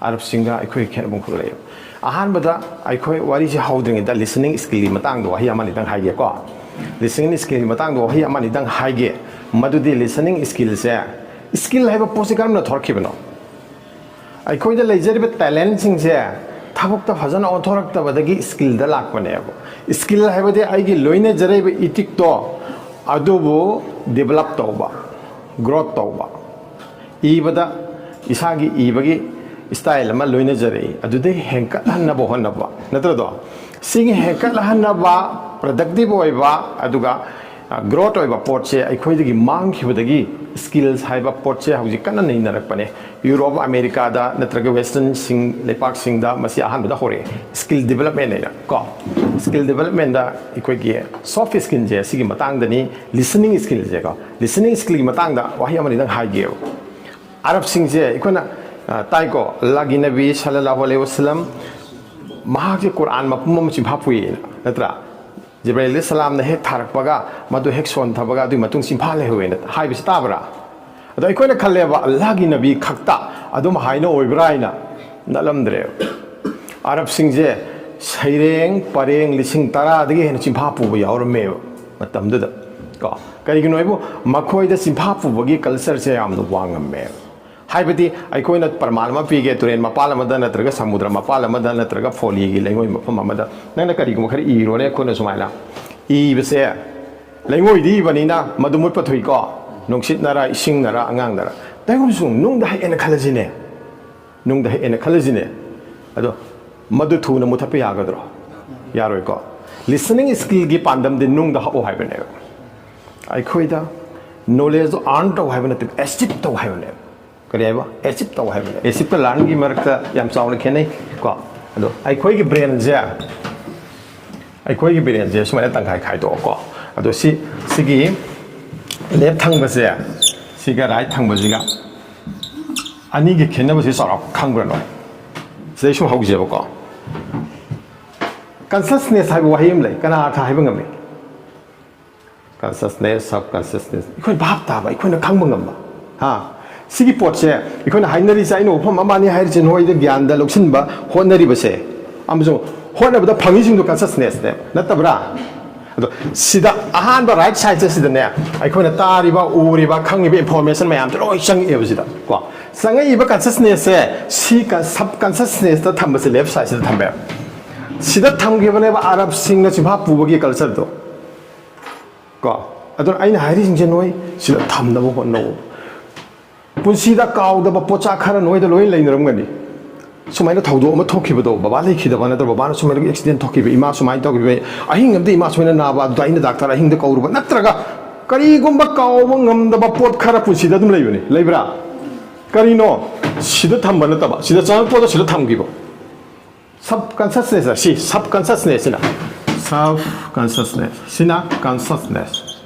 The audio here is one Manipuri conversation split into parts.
Arab-singda akhoi khenabung khulei ahanbada akhoi wari ji haudringa listening skill matang do hi amani dang haige ko listening skill matang do hi amani dang haige madudi listening skill se skill haiba posi karamna thorkhibno akhoi da leijariba talent sing se thabukta phajana onthorakta badagi skill da lakpane skill haibade aigi loine jaraiba itik to adubu develop tawba growth tawba ibada isagi ibagi style ma loine jare adude henka hanna bo honaba natrado sing henka hanna ba productive oiba aduga growth oiba porche aikhoidagi mang khibadagi skills haiba porche hauji kana nei narakpane Europe America da natraga western sing lepak sing da masi ahan bada hore skill development nei ko skill development da ikhoigi soft skill je sigi matang da ni listening skill je ko listening skill matang da wahi amani dang haige Arab sing je ikona taiko lagi nabi sallallahu alaihi wasallam mahak Quran mapum machim phapui natra Jibril salam na hek tharak paga madu hek son thabaga du matung simpha le hoena hai bis tabra ado ikoi na khalle ba Allah gi nabi khakta adum haina oibraina nalamdre Arab sing je saireng pareng lising tara dagi hen simpha pu ba yaurme matam da ko kari gi noibu makhoi da simpha pu bagi culture se am no wangamme haibadi aikoina parmalama pige turen mapala mada natraga samudra mapala mada natraga foli gi lengoi mafam amada nana kari gum khari iro ne khona sumaila I bese lengoi di banina madumut pathui ko nongsit nara ising nara angang nara taigum sung nung da ena khalajine nung da ena khalajine ado madu thu na muthape yagadro yaroi ko listening skill gi pandam de nung da ho haibane aikoida knowledge on to haibane active to haibane Kariba, active to have it. Active to learn Gimarka, Yam Sound Kenny, go. I quake brain there. I quake brain there, so I think I kite or go. I do see Sigi left tongue was there. Siga right tongue was ziga. I need a kennel was his sort of Khangna. They show how you go. Consciousness have him like Kana having a me. Consciousness, subconsciousness. You couldn't bapta, I couldn't come on. Ha. Sigi potche ikona hainari sai no phom amani hair chen hoi de gyan da loksin ba honari base amjo hona ba phangi jing do consciousness ne natabra ado sida ahan ba right side se sida ne ikona tari ba uri ba khangni ba information mayam to roi chang e sida ko sanga i ba consciousness se si ka subconsciousness ta thamba se left side se thambe sida thamge bane ba arab sing na chimha pubagi culture do ko ado aina hairi jing chen hoi sida thamna bo no Punsida cow the Pochakara no the Loin Lane Rumgani. So my Todo Tokido, Babaliki, the one of the Babana, so many accident Toki, Imas, my dog. I think of the Imas when Nava, dying the doctor, I think the cold, but not Traga. Karigumba cow, the Baport Carapusi, the Levini, Lebra. Karino, she the Tambanataba, she the son for the Shilatamgibo. Subconsciousness, she subconsciousness, self-consciousness, Sina consciousness.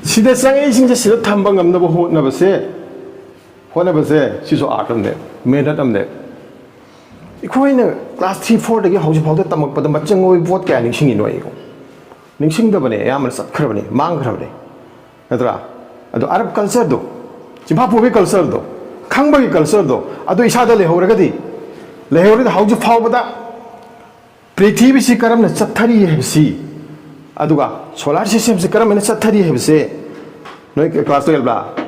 She the same aging the Shilatambang never say. Whatever say, she's so art on there, made it on there. Equine class 3-4 the house of the Tamak, but the Machango what can you sing in Noego? Ning the Bane, Yamas Crabney, Mang Crabney. Adra, Ado Arab Concerto, Zimbabwe Concerto, Khangna Concerto, Ado Isada Lehoragadi, Lehori the house of Powder, Pretty Karam, Satari have see. Aduga, Solar systems, the Karam and Satari have say. No class 12.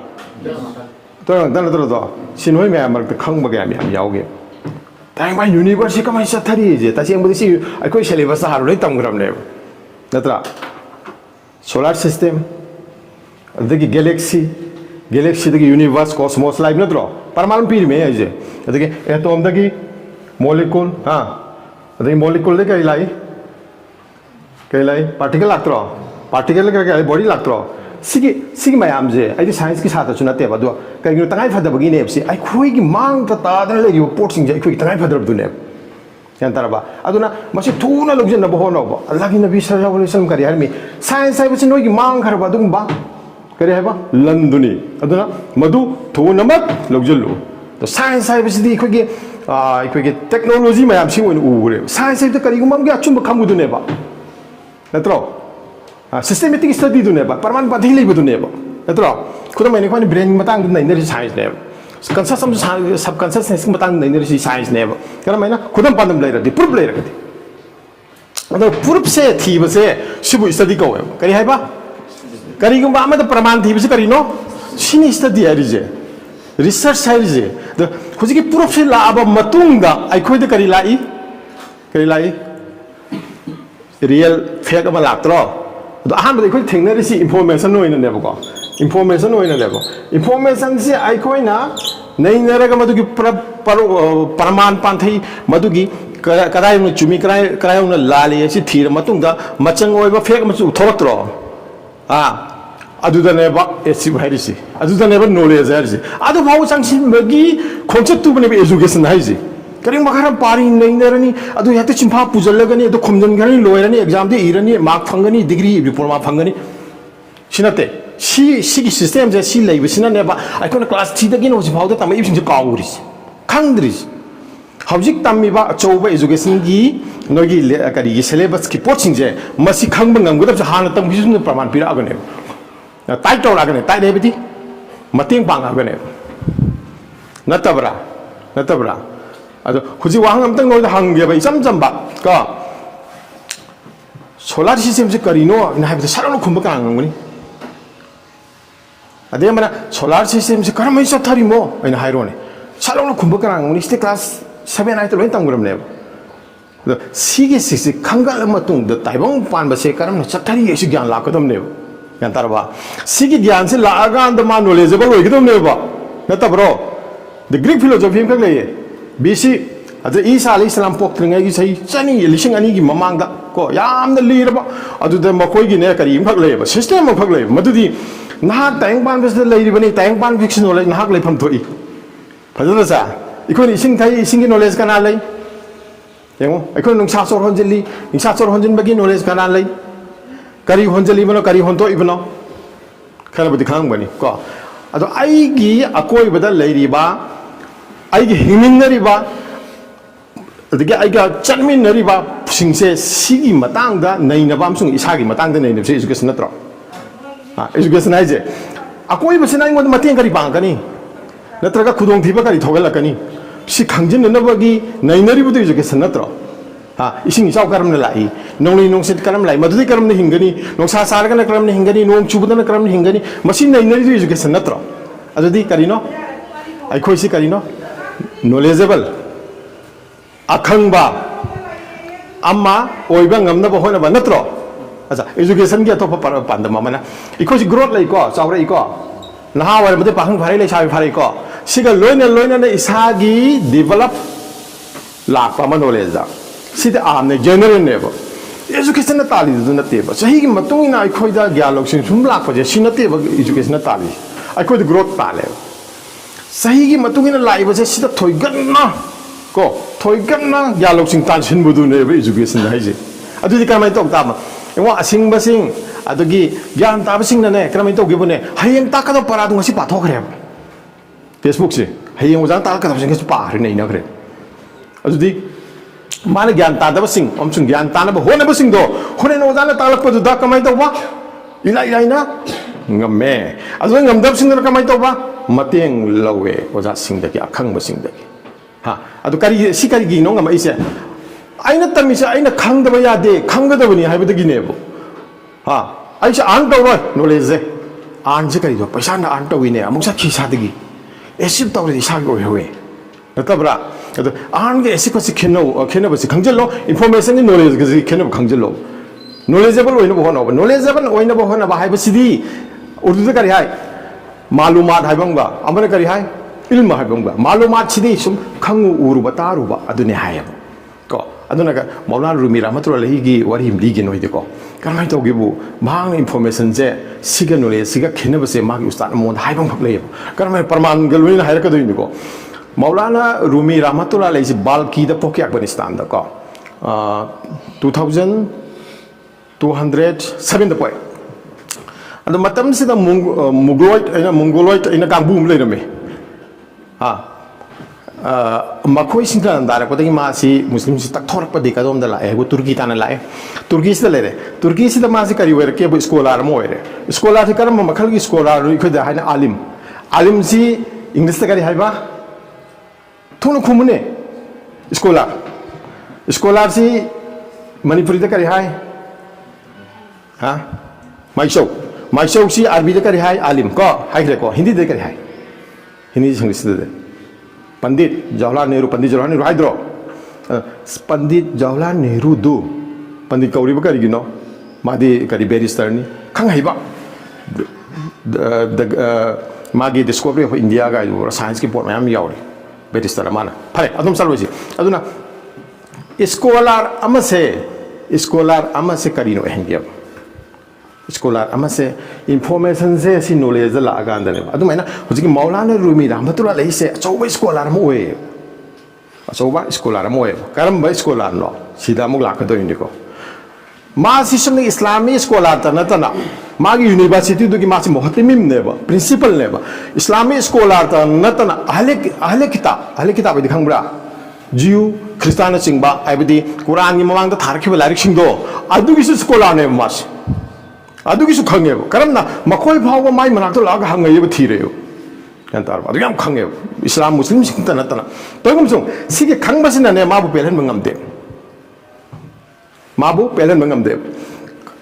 Sinoi may mark the Khangna Yauge. Time by university come I satari, touching with you, I could shall have a rhythm gram name. Natra solar system, the galaxy, the universe, cosmos, like Nadro. Paraman Pirme, the atom, the molecule, the molecule, the particle actro, particle body lactro. Sigi my amze, I science ki sata chunate badu. Can you tangai fada begin epsi? I quick mang the tather you porting a quick tangai fada dunep. Yantaraba. Aduna must two no luxury number one over. A lucky Nabisha revolution carry me. Science I was no mang carbadumba. Carriaba, Londoni. Aduna, Madu, two number, luxury. The science I was the quick technology may have seen when Ure. Science I the Karigumam Gachum come with the neighbor. That's all. Systematic study do never, permanent but he live to never. That's all. Could I make brain matang in the science name? consensus subconscious matang nai science never karamena kudam pandam later the proof later the proof se thiba se sibu study ko kari haiba kari gumba amada praman thiba se kari no sini study arije research arije the hujiki proof se la aba matunga ai khoi de kari lai real fake ama laktro the ahan ba khoi thengna ri information no ina never ko information no ina level information se ai khoi na nei naraga madugi paraman panthai madugi kadai no chumi kadai no lali si thira matungda machang oiba fake machu thoratro aduda ne ba esi bhairisi aduda ne ba knowledge harisi adu bhau changsi magi concept tu bane education haisi kari makharam pari nei narani adu yate chimpha pujalagani adu khomjan gani loirani exam de irani mark phangani degree diploma phangani sinate 시기 시스템 제 실내에 신나네바 아이콘 클래스 T다긴 오지 봐도 담에 입신 좀 까우리지 강들이지 하우직 담미바 저우바 에듀케이션기 너기 아까리 셀레버스 키 포칭제 마시 강방강 그다음 하나 땅 비즈니스 프라만 비라거네 타이틀 라거네 타이레비디 마팅 방하거네 나타브라 아주 굳이 왕암 땅 너도 항비바 점점바 그 솔라리 시스템 제 카리노 나하비도 사람을 군박가 안 거니 अदे मना सोलार सिस्टम से करम इस थारी मो इन हाइरोने सालों कुंभ करांग निस्ते क्लास 7 8 लोइन तंगुरम ने द सीगे सिक्स खंगल मतुंग द ताइबंग पान बसे करम न चथारी एसु ज्ञान लाकदम ने यान तारबा सीगे ज्ञान से लागा अंद मा नॉलेजेबल होइगदम ने बा नता ब्रो द ग्रीक फिलोसॉफी हम कले बीसी अद ईसा अलैहिस्सलाम पोक्त्रंग गी सही चनी लिसिंग अनि गी ममांग दा को याम द लीरबा अदु द मकोई गी ने करी फक लेबा सिस्टम फक ले मदुदी नाहक तायंग पान बिसद लेरिबनी तायंग पान फिक्स नॉलेज नाहक लेफम थोई फजदा सा इकोन इसिंग थाई इसिंग की नॉलेज कना ले येंगो इकोन नुंसा सोर होंजली निसा सोर होंजन बगी नॉलेज कना ले करी होंजली बनो करी होंतो इबनो खाना बदि खांग बनी को अदो आईगी अकोय बदा लेरिबा आईगी हिमिनरिबा अदगे आईगा चनमिनरिबा सिंगसे सिगी मतांगदा नैनबा अमसुंग इसागी मतांगदा नैनबसे एजुकेशन नत्रो एजुकेशन है जे अकोई बसे ना इंगोद मतें करी बांगकनी नत्रगा खुदोंग थीबा करी थोगलकनी सि खांजिन नबगी नैनरी बुदु एजुकेशन नत्रो इसिंग इसाव करम न लाई नोंनि नोंसित करम लाई मदुदि करम न हिंगनी नोंसा सारगन करम न हिंगनी नोंग चुबदन करम न हिंगनी मसि नैनरी एजुकेशन नत्रो अदुदि करिनो आइखोइ सि करिनो नॉलेजेबल अखंगबा अम्मा ओइबा ngamnaba होनबा नत्रो अच्छा एजुकेशन के तो पांदम मना इको ग्रोथ लाइको चावरे इको नहा वाले मते पाखंग फारे ले साबि फारे इको सिगा लोइना ने इसागी डेवलप लाख पा नॉलेज दा सिदे आमने जनरल नेबो एजुकेशन ना ताली दु नतेबो सही की मतुंग ना इको दा ग्यान लोक्सिन सुम लाख पजे सिनतेबो एजुकेशन ना ताली इको द ग्रोथ ताले सही की मतुंग ना लाइबो से सिदा थोइगन्ना को थोइगन्ना ग्यान लोक्सिन तानसिन बुदु नेबो एजुकेशन हाइजे अदुदि कामाय तोक तामा एवं असिंग बसिंग अदुगी ज्ञान ताबसिंग ने क्रम तो गिबने हयेंग ताकदो परादु ngasi पाथोखरे फेसबुक से हयेंग उजां ताकदो सिंग से पाहरे नै नखरे अदुदी माने ज्ञान तादबसिंग अमसुंग ज्ञान तानब होनबसिंग दो होने न उजां तालकपदु दा कमाय तोबा इलाइना ngame अदु ngamdabसिंग न कमाय तोबा मतेंग लवे ओजा सिंगदगी अखंगबसिंगदगी हा अदु करी सि करी गी नो ngam इसे आइना तमिसे आइना खांगदब यादे खांगदबनी हाइबदगिनेबो हा आइसे आन तौरो नॉलेज जे आन जे करिदो पैसा ना आन तविने अमुसा खिसादगी एसिप तौरे इसाग होवे नतबरा अदो आन गे एसिप से खेनबसे खंगजलो इंफॉर्मेशन नॉलेज गे खेनब खंगजलो नॉलेजेबल ओइनो होनो नॉलेजेबल ओइनो होनो हाइबसिदी उर्दू करि हाय मालूमात हाइबंगा अमने करि हाय इल्म हाइबंगा मालूमात सिदी सुम खंगु उरुबा तारुबा अदुने हायब को अदुनगा मौलाना रूमी रहमतुल्लाह अलैहि वारी हिमलीगे नोइदेको करमाय तोगेबु मांग इंफॉर्मेशन जे सिगा नॉलेज सिगा खेनबसे मागी उस्ताद मोद हाइबंग फकलेब करमाय प्रमाण गलुइन हायरकदोइनको मौलाना रूमी रहमतुल्लाह अलैहि बाल्की द पोके अफगानिस्तान द को 2207 द पोय अद मतम सिदा मुंगलोइड कांबू लेरमे मखोई सिंगा दारकदगी मासी मुस्लिम से तकथोरकपदि कदोमदा लाए वो तुर्की ताना लाए तुर्की से लेरे तुर्की से मासी करी वेरके स्कॉलर मोइरे स्कॉलर से करम मखल की स्कॉलर इखदा हाइना आलिम आलिम सी English ta kari haiba thona khumune scholar scholar si Manipuri ta kari hai ha maisau si Arabi ta kari hai alim ko hai kre ko Hindi ta kari hai Hindi English de Pandit Jawaharlal Nehru haidro Pandit Jawaharlal Nehru do Pandit kauri ba kari gino madi kari barrister ni khang haiba the magi discovery of India ga science ki port mayam yauri barrister mana phare adum salwesi aduna scholar amase Karino Hendia scholar amase information se si knowledge la aga andane adumena hojiki Maulana Rumi Rahmatullah alaihi se choba scholar mo we choba scholar mo we karamba scholar no sida muk lakado indiko ma si sumni Islamic scholar ta natana magi university du ki ma si muhtamim neba principal neba Islamic scholar ta natana ahle kitab di khangbra Jew Christian singba aibadi Quran ni mamang ta tharkhiba larik singdo adugi su scholar ne mas adugi su khangebo karamna makoi phawba mai manak to laga hangayeba thireyo yantar adu yam khangebo Islam Muslim sing ta natana toigum sung sige khangbasina ne mabu pelen mangamde mabu pelen mangamde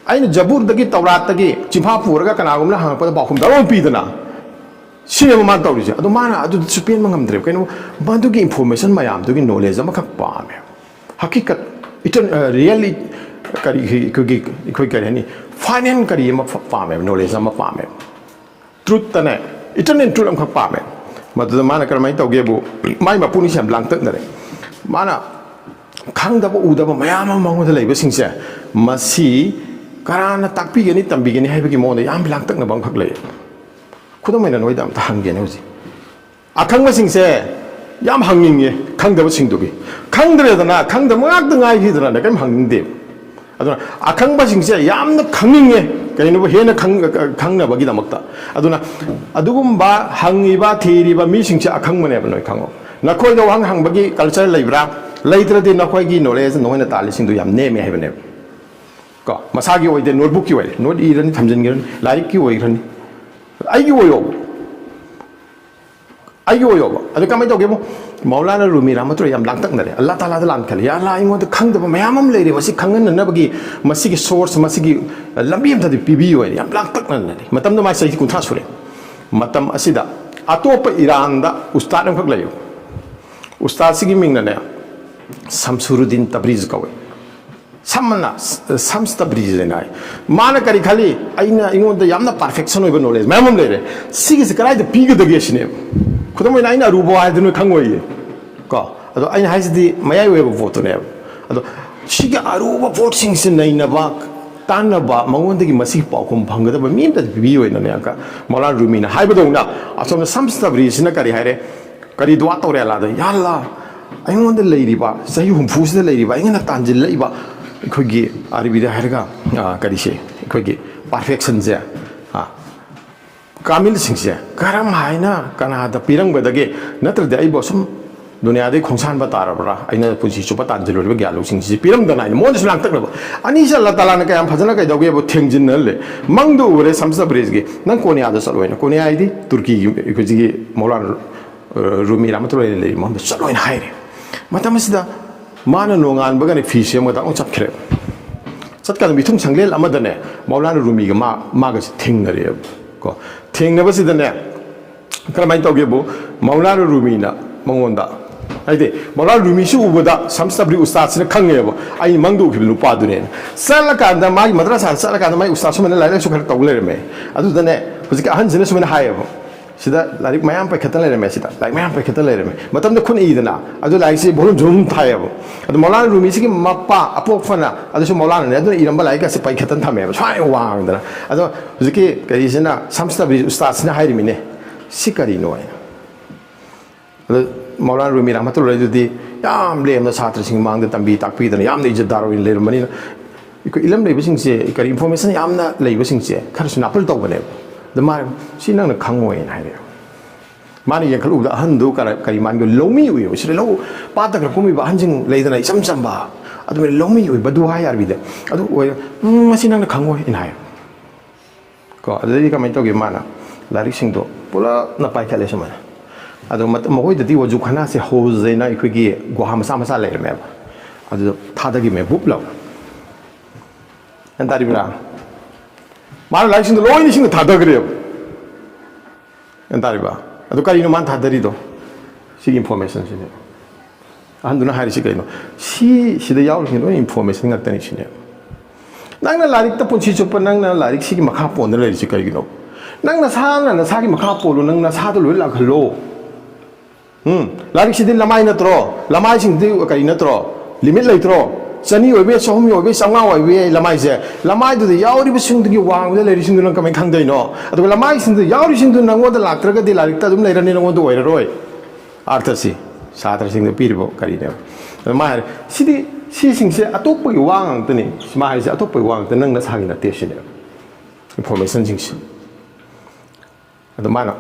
aina jabur dagi tawrat dagi chimha puraga kanagumna hangpa bakhum darom pidana sine ma tawri adu mana adu supen mangamdre kaino bandugi information mayam dugi knowledge ama khak paame hakikat itan really kari kari ni finance kari ma paame knowledge ama paame truth tane itan truth am khak paame madu mana karamai tawgebu mai ma puni sam lang tak nare mana khangdaba udaba mayam mango da leiba singse masi karana takpi gani tambi gani haibagi mo da yam lang tak na bang khak lei khudamai na noida am ta hangge ne hoji akhangba singse yam hangingye khangdaba singdugi khangdredana khangdama ngak da ngai hidra na kam hangingde aduna akhangba singse yamna khangingye kaino hena khangna bagi damakta aduna adugumba hangiba thiriba mi singse akhangmane ba noi khango nakoi ga wang hangbagi culture leibra leitradi nakoi gi knowledge noina tali singdu yam neme haibane ko masagi oide notebook ki oide note irani thamjin giran larik ki oirani aigi oyo adu kamai to gemo Maulana Rumi Rahmatullah yam lang tak nare Allah Taala da lan khali ya Allah ingo da khangdaba mayamam leire masi khangan na bagi masigi source masigi lambi am thadi pibi oy yam lang tak nare matam da mai sai kuntha sure matam asida atopa Iran da ustad am khak layo ustad sigi ming na ne Samsuruddin Tabriz kawe samana samsta Tabriz nai mana kari khali aina ingo da yamna perfection oy knowledge mayamam leire sigi se karai da piga da gesine khudamai aina rubo ai dunu khangoi ko ado aina haisdi mayai weba vote ne ado siga aruba vote sing sin naina ba tanaba mangondagi masi paukum phangada ba mi ta bi oi na ne ka Maulana Rumi na haibado na asomna samsta Tabriz na kari haire kari dwa tore la da yalla aingonda leiriba sahi humfu sida leiriba ingana tanjil leiba khogi aribida harga kari se khogi perfection je kamil singse karam haina kana da pirang bedage natra de ai bosum dunia de khongsan ba tarabra aina punsi chupa tanjil ba gyalu singsi piram da nai mo de lang tak ba ani sa Allah Taala na kayam phajana kai doge bo thengjin le mangdu ure samsa bridge ge nang konia da salwena konia ai di turki ko ji Maulana Rumi Rahmatullah le mo salwena haire matamsida mana nongan ba gani fi sem ga ta chap khre satka mi thung changlel amadane Maulana Rumi ga ma ga thingnare ko thingnabasida karamai tawgebu Maulana Rumi na mangonda aide Maulana Rumi su ubada samstabri ustad sina khangebo ai mangdu khib lupa dune sala kanda mai madrasa sala kanda mai ustad sumena laila su khar tawle me adu dane hujik ahan jina sumena hayebo sida larik mayam pa khatan le me sida larik mayam pa khatan le me matam da khun idana adu laik si bolum jum thayebo adu Maulana Rumi si mappa apok fana adu su Maulana ne adu iramba laik si pai khatan thame swai wang dana adu hujik kari sina samstabri ustad sina hayri mine sikari no Maulana Rumi Rahmatullah di yam lem da satra sing mang da tambi takpi da yam da ijat daro in le mani ko ilam le bising se kari information yam na le bising se khar suna pul to bane da ma sinang na khangoi na re mani yang khalu da han do kari man go lomi ui se lo pa ta ko mi ba hanjing le da isam sam ba adu me lomi ui badu ha yar bi da adu masinang na khangoi in hai ko adu ka mai to ge mana larik sing do pula na pai khale sama ꯑꯗꯣ ꯃꯈꯣꯏꯗꯗꯤ ꯋꯥꯖꯨ ꯈꯅꯥꯁꯦ ꯍꯧꯖꯩꯅ ꯑꯩꯈꯣꯏꯒꯤ ꯒꯨꯍꯥ ꯃꯆꯥ ꯃꯆꯥ ꯂꯩꯔꯝꯃꯦꯕ ꯑꯗꯨꯗ ꯊꯥꯗꯒꯤꯃꯦ ꯕꯨꯞ ꯂꯥꯎ ꯒ꯭ꯌꯥꯟ ꯇꯥꯔꯤꯕ꯭ꯔꯥ ꯃꯥꯅ ꯂꯥꯏꯔꯤꯛꯁꯤꯡꯗꯣ ꯂꯣꯏꯅ ꯏꯁꯤꯡꯗ ꯊꯥꯗꯈ꯭ꯔꯦꯕ ꯒ꯭ꯌꯥꯟ ꯇꯥꯔꯤꯕ꯭ꯔꯥ ꯑꯗꯣ ꯀꯔꯤꯅꯣ ꯃꯥꯅ ꯊꯥꯗꯔꯤꯗꯣ ꯁꯤꯒꯤ 인포메이션ꯁꯤ네 ꯑꯍꯟꯗꯨꯅ ꯍꯥꯏꯔꯤꯁꯤ ꯀꯩꯅꯣ 시다 야우르신 너 인포메이션 같다니 시네 낭나 라릭다 본치 좁바 낭나 라릭 시기 막 하포 오늘 레리시 까이기노 낭나 사나 사기 막 하포로 낭나 사도 롤라 글로 라릭 시들 라마이나 들어 라마이 싱디 까이나 들어 리밋 레이 들어 자니 오베 소음이 오베 상와 오베 라마이제 라마이도 야우리부 싱드기 왕데 레리싱드는 까면 강대이노 아도 라마이 싱드 야우리 싱드 낭고다 락트라가디 라릭다 좀 레라니 낭고도 오이러로이 아르타시 사드르싱도 피르보 까리네 마 시디 시싱세 아토쁘기 왕앙드니 마이제 아토쁘기 왕드 낭나 사기나 테시네 인포메이션 징시 아도 마나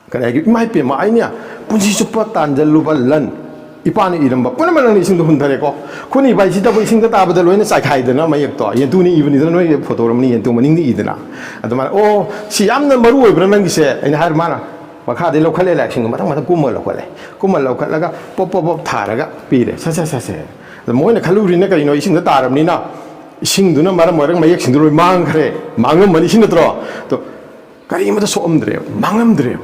그래 마이페 마이냐 분시 슈퍼 단절루발런 이빠는 이름바 뿌나만 이싱도 혼다래고 코니 바이시다 보 이싱도 따버들 로이는 사이카이드나 마이역도 yentu니 이브니들 노이 포토로니 yentu머닝디 이드나 아도만 오 시암는 머루 오이브라는 기세 아니 하르마나 마카데 로컬레 렉싱 마탕 마탕 꾸멀 로컬레 꾸멀 로컬라가 뽀뽀뽀 타라가 삐레 사사사세 모이나 칼루리네 까이노 이싱도 따르니나 이싱도나 마라 뭐랑 마이역싱도 로이 망그래 망은 머니 신도 들어 또 까리마도 소음드래요 망음드래요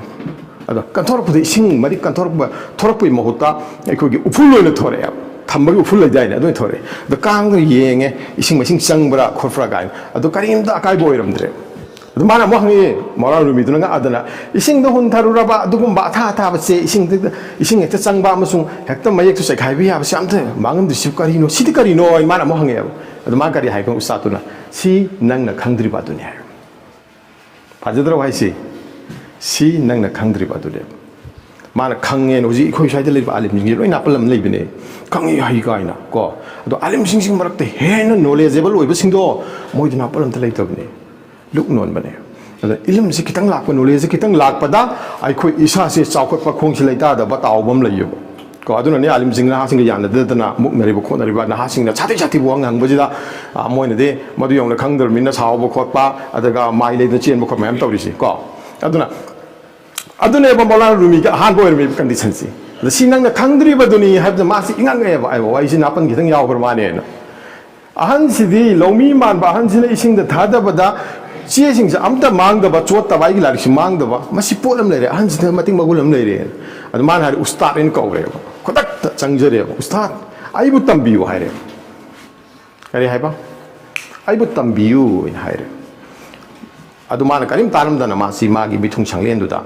아도 깐토르부터 이싱 마리 깐토르부 토르부이 먹었다 거기 우풀로는 토래요 담박이 우풀로이다이네 아도 토래 또 깡도 예행에 이싱 마싱 짱브라 코프라가 아도 까림다 아까이 보이름드래 아도 마나 뭐하니 뭐라로 믿는 거 아드나 이싱도 혼타루라바 아도 마타타바세 이싱에 짱바 무슨 핵도 마역도 세 가이비하버시 아무튼 망음도 십가리노 시디가리노 마나 뭐하게요 아도 마가리 하이건 우사도나 시 낭나 강드리바도냐 바지들어 하이시 시 낭나 강드리바도래 마나 강에 오지 이코이 사이들 리바 알림징이 로이 나팔람 레비네 강이 하이가이나 거 또 알림징징 마락때 해는 노레제블 오이버 싱도 모이드 나팔람 들레이터브네 룩논 바네 그래서 일름시 기땅 락바 노레제 기땅 락바다 아이코이 이사세 짜고파 공시 레이다다 바타오범 레이요 거 아두나네 알림징나 하싱가 야나드드나 목내리고 코나리바 나 하싱나 차티 부왕 항버지다 아 모이네데 모두 용나 강들 민나 사오버 콧바 아다가 마이레드 찌엔버 콧 마염 떠리시 거 아두나 뭐 몰라 루미가 한보이르미 컨디션시 시낭나 강드리바도니 하브다 마시 잉앙게 봐 아이고 와이시 나쁜 기능 야오버 마네 아한시디 로미만 바 한시네 이싱다 다다바다 지에싱자 암다 망다바 쫓다 바이기 라리시 망다바 마시 뽀람 레레 한시데 마팅 마굴람 레레 아두 만 하리 우스타드인 거래요 코닥 장저래요 우스타드 아이부 땀비유 하이래 그래 해봐 아이부 땀비유 하이래 아두 만 까림 따름다나 마시 마기 미퉁 창련도다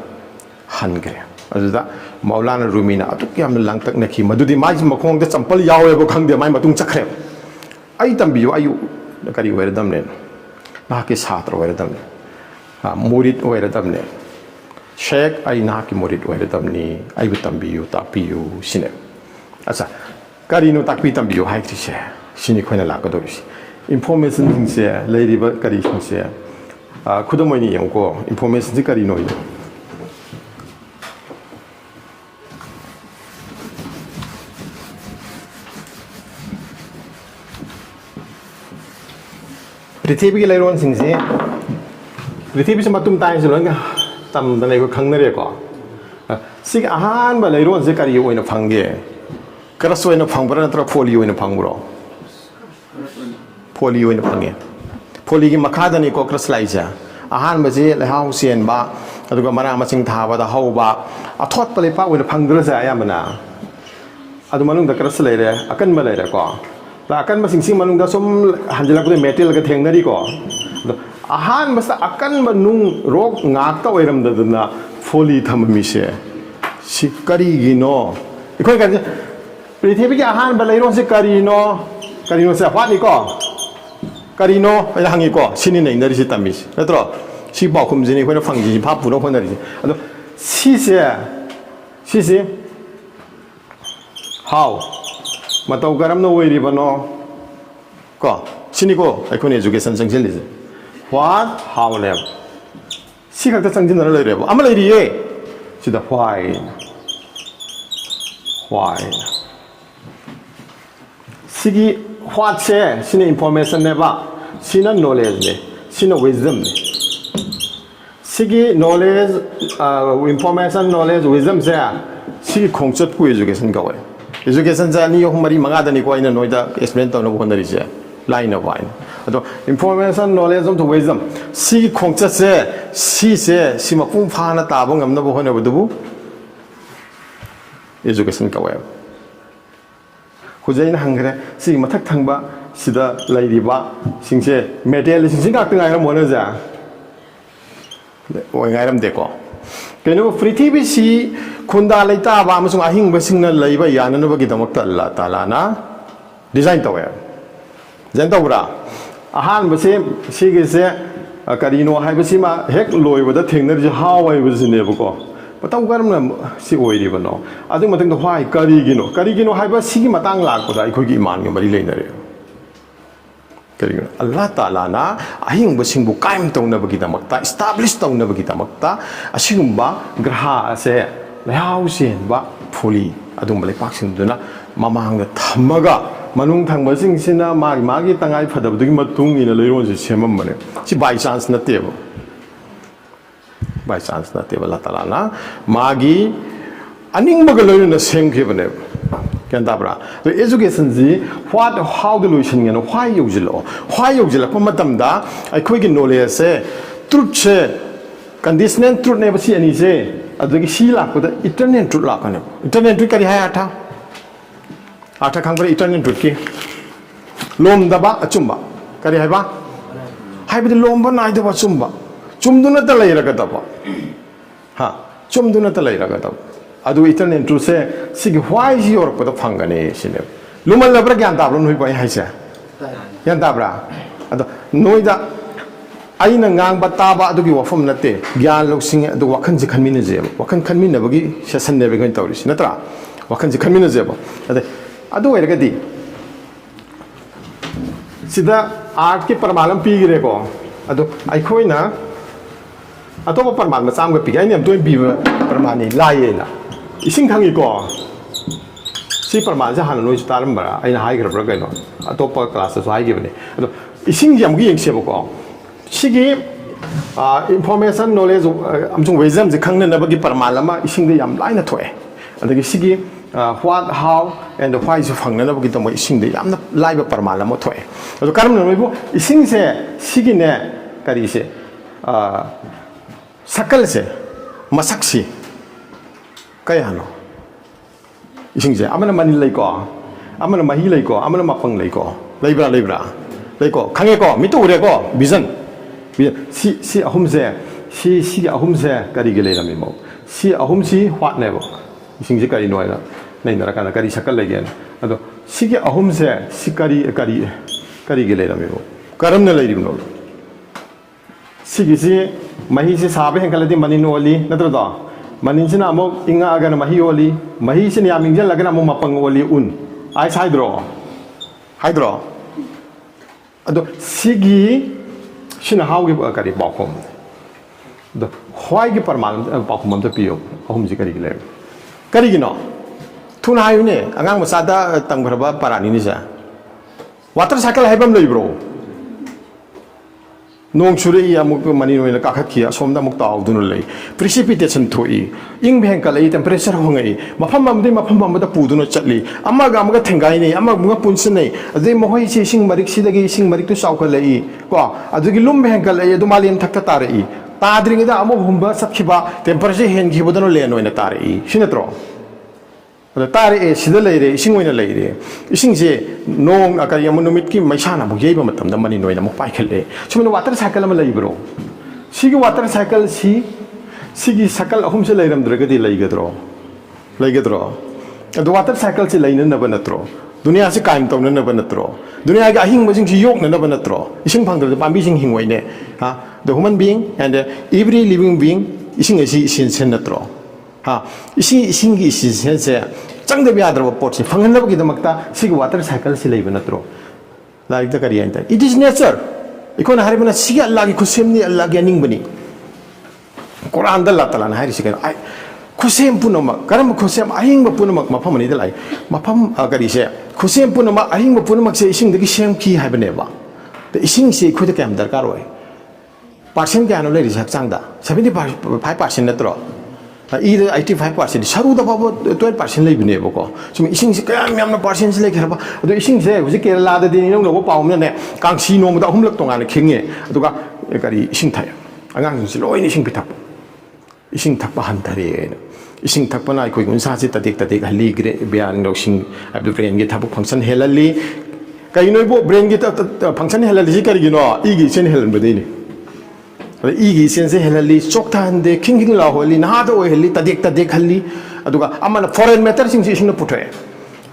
한게 아주다 마울라나 루미나 아tuk게 함을 랑딱 내키 마두디 마지 마콩데 짬빨 야오에고 강데 마이 마tung 착해 아이 땀비유 아유 까리 외르담네 나하게 사트로 외르담네 아 모릿 외르담네 셰크 아이 나하게 모릿 외르담니 아이부 땀비유 딱비유 시네 아자 까리노 딱비 땀비유 하이트리세 신이 코이나 라거도리시 인포메이션 징세 레이디버 까리 징세 아 쿠도모니 연고 인포메이션 까리노 पृथ्वी लेरोन सिंगसे पृथ्वी से मतुम ताई से लोंगा तम दने को खंगनरे को सिग आहान बा लेरोन से करी ओइना फंगे करस ओइना फंगबरा नत्र फोली ओइना फंगब्रो फोली ओइना फंगे फोली की मखादनी को करस लाइजा आहान बजे लेहाउ सेन बा अदुगा मना मसिंग थाबा हौबा अथोत पलेपा ओइना फंगद्रजा आयामना अदु मनुंग द करस लेरे अकन ब लेरे को लाकन मसिंग मनुंग सोम हंजलकदे मेटेल का थेंगनरीको अहान बस अकन मनुंग रोक ngakta oiramdadna फोली थममिसे सि करिगिनो इखोय kan पृथ्वी के अहान बलैरो से करिनो से फानिको करिनो इ हंगिको सिनि नैनरी से तमिस नत्रो सि बाखुमजिनि खोना फंगजि फापुनो खोनारि अदो सिसे हाउ मतौ गरमनो ओइरिबनो को सिनिको आइखोनि एजुकेशन संजिलिजे व्हाट हाउ लेव सिखक्ता संजिनरा लैरेबो आमा लैरिये सिदा व्हाई सिगी व्हाट से सिनि इंफॉर्मेशन नेबा सिना नॉलेज ने सिना विजडम ने Sigi knowledge, information, knowledge, wisdom se sigi khongchat ku education ka wai. Education se ni yung mari mga dani ko ina noida explain to na ko na rise line of wine. Ato information, knowledge to wisdom sigi khongchat se si mapung pha na tabong amna bo na budu education ka wai. Hujai na hangre sigi mathak thangba sida lairiba singse material sing ka tinga na mo na ja. Ngaram deko. Keno Prithvi si khunda leita ba amasung ahing basingna leiba yanana bagi damakta Allah Taala na design tawe. Design tawra. Ahan base sige se Karino hai basi ma hek loi bada thengnar je hawai basine bako. Patau garam na si oiri bano. Adu matang da hwai karigino hai ba sigi matang lak pada ikhoi gi iman ngi mari leinare. Allah Taala na ahing basing bu kaim tong na bagi damakta establish tong na bagi damakta asingumba graha ase layau sen ba phuli adum balai paksing duna mamang da thamaga manung thang basing sina magi tangai phadab dugi matung ina leiron se semam mane si by chance na tebo by chance na tebo Allah Taala na magi aning magaloi na semke bane the education ji what how the solution you why yujilo pamatamda I quick knowledge se truth se conditional truth ne basi ani se adagi sila ko da eternal truth la kan eternal truth kari hai ata khangbre eternal truth ki lom da ba achumba kari hai ba hai bi lom ba nai da ba chumba chumduna ta lai ra ka da ba ha chumduna ta lai ra ka da adu eternal truth se sig why is your pada phangane sine lumal labra gyan tabro noi pai haisa yan tabra ado noida aina ngang bataba adu gi wafam nate gyan lok sing adu wakhan ji khanmina je wakhan khanmina bagi session ne began tawris natra wakhan ji khanmina je adu oira di sida art ke parmalam pi gire ko adu ai khoina atopa parmal ma sam ga pi ai nem toin bi parmani lai na ising khangi ko si parman ja han noi staram bara aina hai gra bra gaino atopa class so hai gi bane ado ising jam gi yeng se ko sigi information knowledge amjung wisdom je khangna na bagi parman lama ising de yam laina thoe adagi sigi what how and why is phangna na bagi tomo ising de yamna laiba parman lama thoe ado karam na bo ising se sigi ne kari se sakal se masaksi kaya no ising je amana mani lai ko amana mahi lai ko amana mapang lai ko lai ko khange ko mitu re ko vision si ahum se ahum se kari ge lai rami mo si ahum si hwat ne bo ising je kari noi na nei na kana kari sakal lai gen ado si ge ahum se si kari ge lai rami mo karam na lai rim no si gi si mahi se sabe hen kala di mani no ali natra do manin sina amok inga aga na mahi oli mahi sini aming jal lagana mo mapang oli un ai hydro ado sigi sina how gi kari bakom do hwai gi parmal bakom ta piyo ahum ji kari gi le kari gi no thuna hayu ne angang masada tangraba parani ni sa water cycle haibam lei bro nong churi amuk mani no ka khat khia somda muk taw dun lei precipitation thoi ing bheng ka lei temperature hongai mafam am da pu dun chatli amaga thengai nei amaga punsin nei adei mohoi chi sing marik sidagi sing marik tu saw ka lei ko adugi lum bheng ka lei adu malin thakta tarei tadring da amuk humba sakhiba temperature hen gi bodano le no ina tarei sinatro tare sida leire ising oina leire ising je nong akari am numit ki maisana bu yeba matam da mani noina mu pai khale sumina water cycle am leibro sigi water cycle sigi cycle ahum se leiram dragadi leigadro adu water cycle se leina na banatro dunia se kaim tawna na banatro dunia ga hing majing si yok na banatro ising phangdra pambi sing hingwai ne ha the human being and every living being ising esi sin natro ha ising gi sense changda biadra pot si phangan la gi damakta sig water cycle si leiba natro like the kari anta it is nature ikona haribana sig Allah gi khusem ni Allah gi aning bani Quran da Allah taala na hari sig ai khusem punama karam khusem ahing ba punama mafam ni da lai mafam kari se khusem punama ahing ba punama se ising da gi sem ki haibane ba the ising se khoi da kam darkar oi 퍼센트 그야노 레리지 합장다 75% 냈더라 이들 85% 샤루다 봐봐 12% 레이브네버거 지금 이싱시 그야면 퍼센트 레이게 해봐 또 이싱세 우지 케라라데 이런 거 봐오면네 강시 노무다 홈럭 동안에 갱에 또가 그러니까 이싱 타요 아강시 로인 이싱 비탁 이싱 탁바 한 달에 이싱 탁바나 아이고 운사지 따딕 할리 그래 비안 럭싱 아브 브레인게 타복 펑션 헬랄리 가이노이보 브레인게 펑션 헬랄리 가리기노 이기 신 헬른버데니 이기 센세 헬랄리 쪽타한데 킹킹 라홀리 나도 헬리 따딕 할리 아두가 아마나 포렌 매터 싱시 이싱노 putre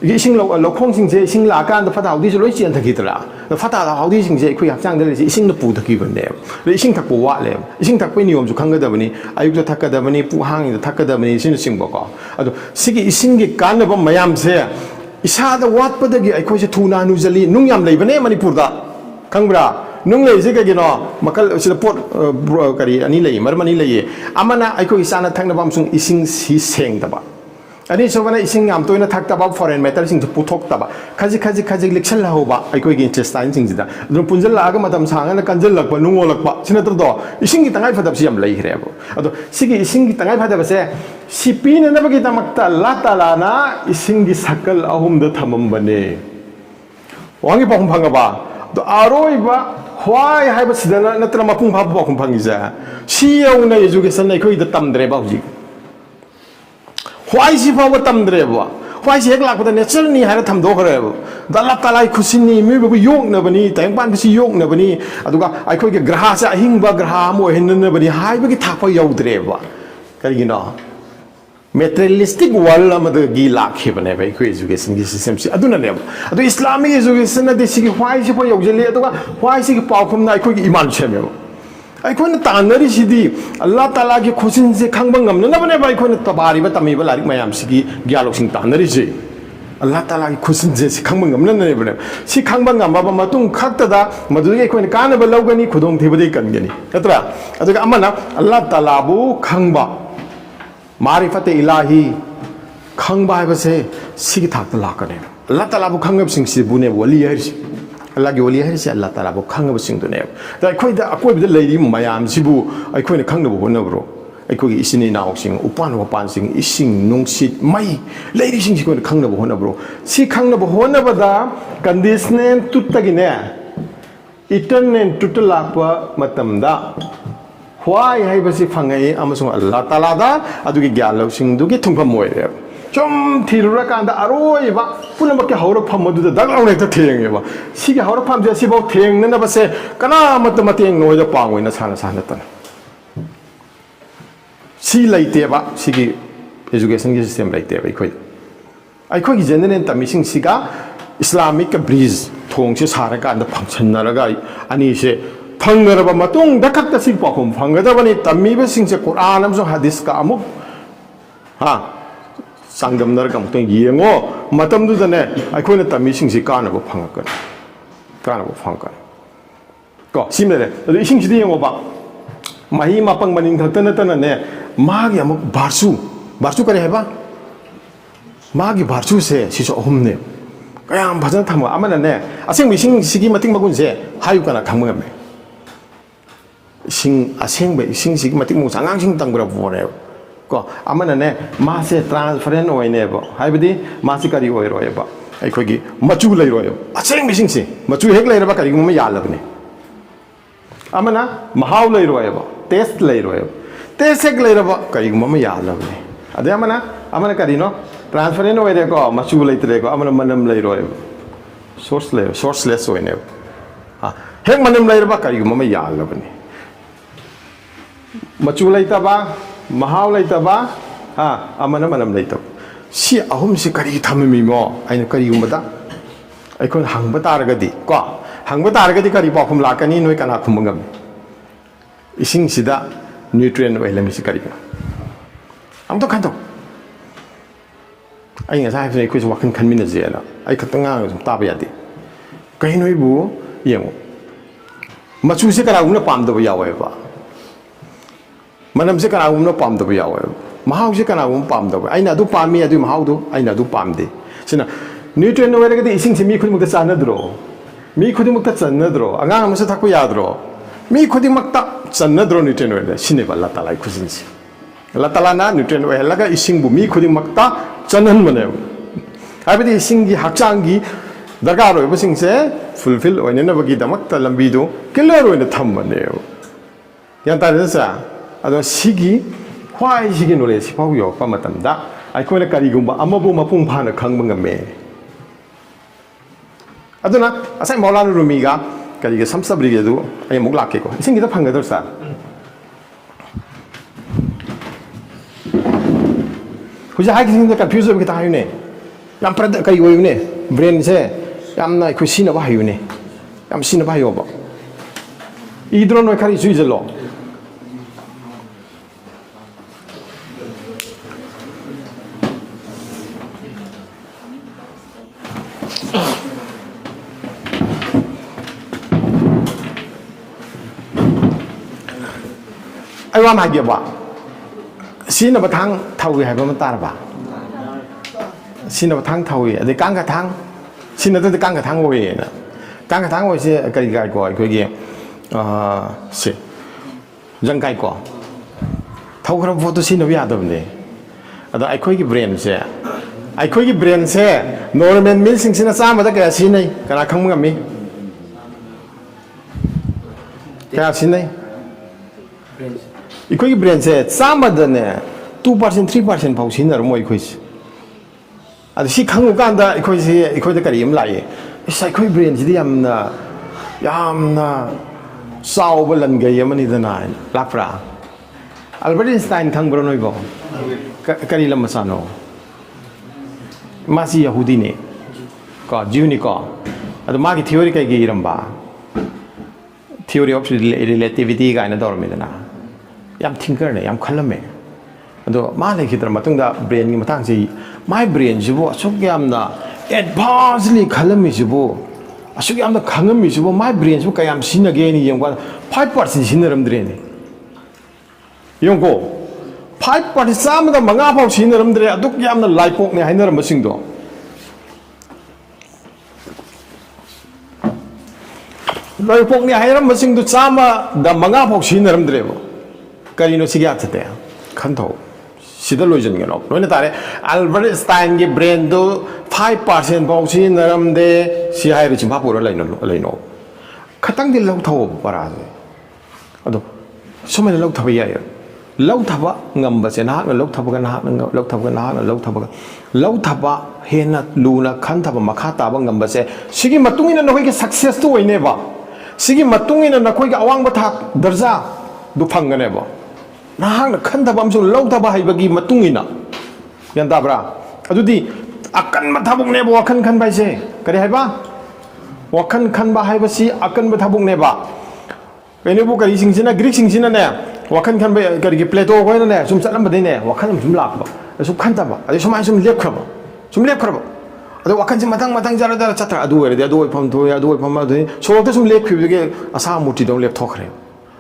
이게 이싱 로콩 싱제 이싱 라간다 파다 어디서 로이시 안타기더라 파다다 어디 싱제 그 약장들 이싱노 부다기번데 이싱 탁보 와래 이싱 탁보 니엄주 강가다보니 아육도 탁가다보니 부항이도 탁가다보니 이싱 싱보고 아두 시기 이싱기 간나보 마얌세 이사다 왓바다기 아이코시 투나 누젤리 눅얌 레이버네 마니푸르다 강브라 nung lay zika gino makal sila pot kari ani lay marmani lay amana aiko isana thang na bamsung ising si seng daba ani sobana ising am toina thak daba foreign metal sing puthok daba khaji liksal la hoba aiko gi intestine sing jida drum punjal la aga madam sanga na kanjal lakba nungol lakba sina tro do ising gi tangai phadab si am lay hrebo ado sigi ising gi tangai phadab se sipi na nabagi tamakta la tala na ising gi sakal ahum da thamam bane wangi pa hum phanga ba do aroi ba Why have a Sidana Natramapung Papa Kumpangiza? She owned a education like the Tamdreba. Why she power Tamdreba? Why she like with the natural knee had a Tamdorevo? The Latalai Kusini, maybe yoke nobody, Tanpan see yoke nobody. I could get grass, a hingba graham or nobody, high big tapa yodreva. Carino. Materialistic wall of the Gilak heaven ever education system. I don't know. The Islamic education that they see why she for Yogeli, why she power from Nike Iman Chemio. I couldn't tanner city, a lot of like cousins, Khangbangam, never I couldn't tabari, but I'm able like my Amsiki, Galoxing Tannery. A lot of like cousins, Khangbangam, never. See Khangbangam, Baba Matung, Kaktada, Maduri, when Carnival Logani, Kudong Tibadikan Geni. Etra, I think Amana, a lot of Labu, Khangba. Marifate ilahi khangba haibase sigi thakta lakane Allah taala bu khangab sing si bune wali harisi Allah gi wali harisi Allah taala bu khangab sing dune da khoi da akoi bi leiri mayam sibu ai khoi ne khangna bu honabro ai khoi gi isini naok sing upan sing ising nungsit mai leiri sing si khoi ne khangna bu honabro si khangna bu honabada condition tuttagine iten tutulakpa matamda Why have a fangai Amazon Allah Talada, Aduki Gallo sing Duki Tumpa Moya. Jom Tiraka and the Aroiva, Punamaka Horapam do the Dagla to Ting. See how to pump just about Ting, never say, Kana Matamating no the Pang in the Sana Sanatan. See like Teva, Sigi education system like Teva. I could generate a missing cigar, Islamic breeze, Tongs, Haraka and the Punction Naragai, and he say, Pangaraba Matung, the Kaktasik Pokum, Pangadabani, Tamiba sings a Quran, so Hadis Kamu. Ha Sangam Nargam Yango, Matam do the net. I couldn't have missing the carnival Pangan. Carnival Pangan. Go, similar. The Ishing Shidioba Mahima Pangmaning Tanatan, Magiam Barsu, Barsu Kareva Magi Barsu say, she's a home name. I am Bazantamo, Amana. I think we sing Sigi Mating Magunze, how you gonna come with me? Sing a sing by sing sigmatic moves and answering Tangra forever. Go, Amana, Masse transferent or never. Hybidi, Massicari or Royaba. I could give Machula Royal. A sing missing see. Machu Hegla Bakari Yalabne. Amana, Mahaula Royaba. Test lay Royal. Test Hegla Karimama Yalabne. Adamana, Amana Karino, transferent or they go, Machula Trego, Amana Manam lay Royal. Sourceless or never. Hegmanam lay Bakari Mama Yalabne. Machulay taba, Mahaulay taba, Amanam later. See a home secretary tammy more, I know Kariumata. I couldn't hang Bataragadi. Go, hang Bataragadi Karipa from Lakani, no Kanakumangam. Ising Sida, nutrient oil, Lemisikarika. I'm the canto. I have a quiz walking convenience. I cut the Tabiati. Karino bu, young. Machusika una palm the Yawa. Madam Zika, I will not palm the Yawa. Mahau Zika, I won't palm the way. I know do palm me, I do Mahaudo, I know do palm day. So, nutrient no way to me couldn't the sun draw. Me couldn't touch another draw. Angam Sataku Yadro. mi khudi makta channa dro nutrient oil sine balla talai khujinsi la talana nutrient oil laga ising bu mi khudi makta chanan mane habidi ising gi hakchang gi dargar oi basing se fulfill oine na bagi damakta lambi do clear oine tham mane yan ta sa ado sigi hwai sigi no le sipau yo pa matam da ai ko na kari gumba amabu mapung phana khangba ngame aduna asai maulana rumi ga kari ga samsabri ge du ai muk lak ke ko ising gi da phang ga dor sa huja ha gi sing da confuse ke ta hayu ne yam prad kari oyu ne brain se yam na ko sina ba hayu ne yam sina ba yo ba idron no kari sui jelo ai wa ma ge ba sin ba thang thawi hai ba ma tar ba sin ba thang thawi ade kang ka thang sin da kang ka thang wo ye na kang ka thang wo se ka ri ga ko ko ge se jang kai ko thau khra pho to sin ba ya da ne ado ai khoi gi brain se ai khoi gi brain se normal mil sing sin sa ma da ka sin nei kana khang ma mi ka sin nei 이거기 브랜드 싸마드네 2% 3% 파우신을 뭐 이거지 아저씨 한국 간다 이거지 이거들까지 임라이 이거기 브랜드들이 얌나 싸우벌런 게 예만이더나 락프라 알버트 인슈타인 탕브로노 이거 까리람 마사노 마시 야후디네 거 주니까 아도 마기 티오리 까기 이름 봐 theory of relativity 가이나 더럽니다 yam thinker ne yam khalame ado ma le khidra matungda brain gi matang ji my brain jibo asuk yamna advancedly khalame jibo asuk yamna khangami jibo my brain jibo kayam sinage ni yengwa 5% sinnaramdre ne yongko 5% samda manga phau sinnaramdre aduk yamna laipok ne hainaram masingdo laipok ne hainaram masingdo sama da manga phau sinnaramdre bo Karino sige atate khanto sidal loijen gelo noine tare Albert Einstein ge brain do 5% bausi naramde si hairu chim bapuro laino khatang dil lok thaw para ado somene lok thaw ya lok thawa ngam ba se na lok thawa na lok thawa na lok thawa hena luna khan thawa makha ta ba ngam ba se sigi matungina na hoi ge success to oine ba sigi matungina na khoi ge awang ba thak darja du phangane ba Nahakna khanda bam su lau thaba hai bagi matungina yan ta bra adudi akan ma thabuk ne bo khan khan bai se kare hai ba wa khan ba hai ba si akan ba thabuk ne ba kene bu kari sing sina greek sing sina ne wa khan ba kari gi plato ko ne sum salam ba de ne wa khan sum lak ba sum khan ta ba adi sum ai sum lep khra ba ado wa khan si matang jara da chatra adu re adu pham to ya adu pham ma de so ta sum lep khri ge asa muti dong lep thok khre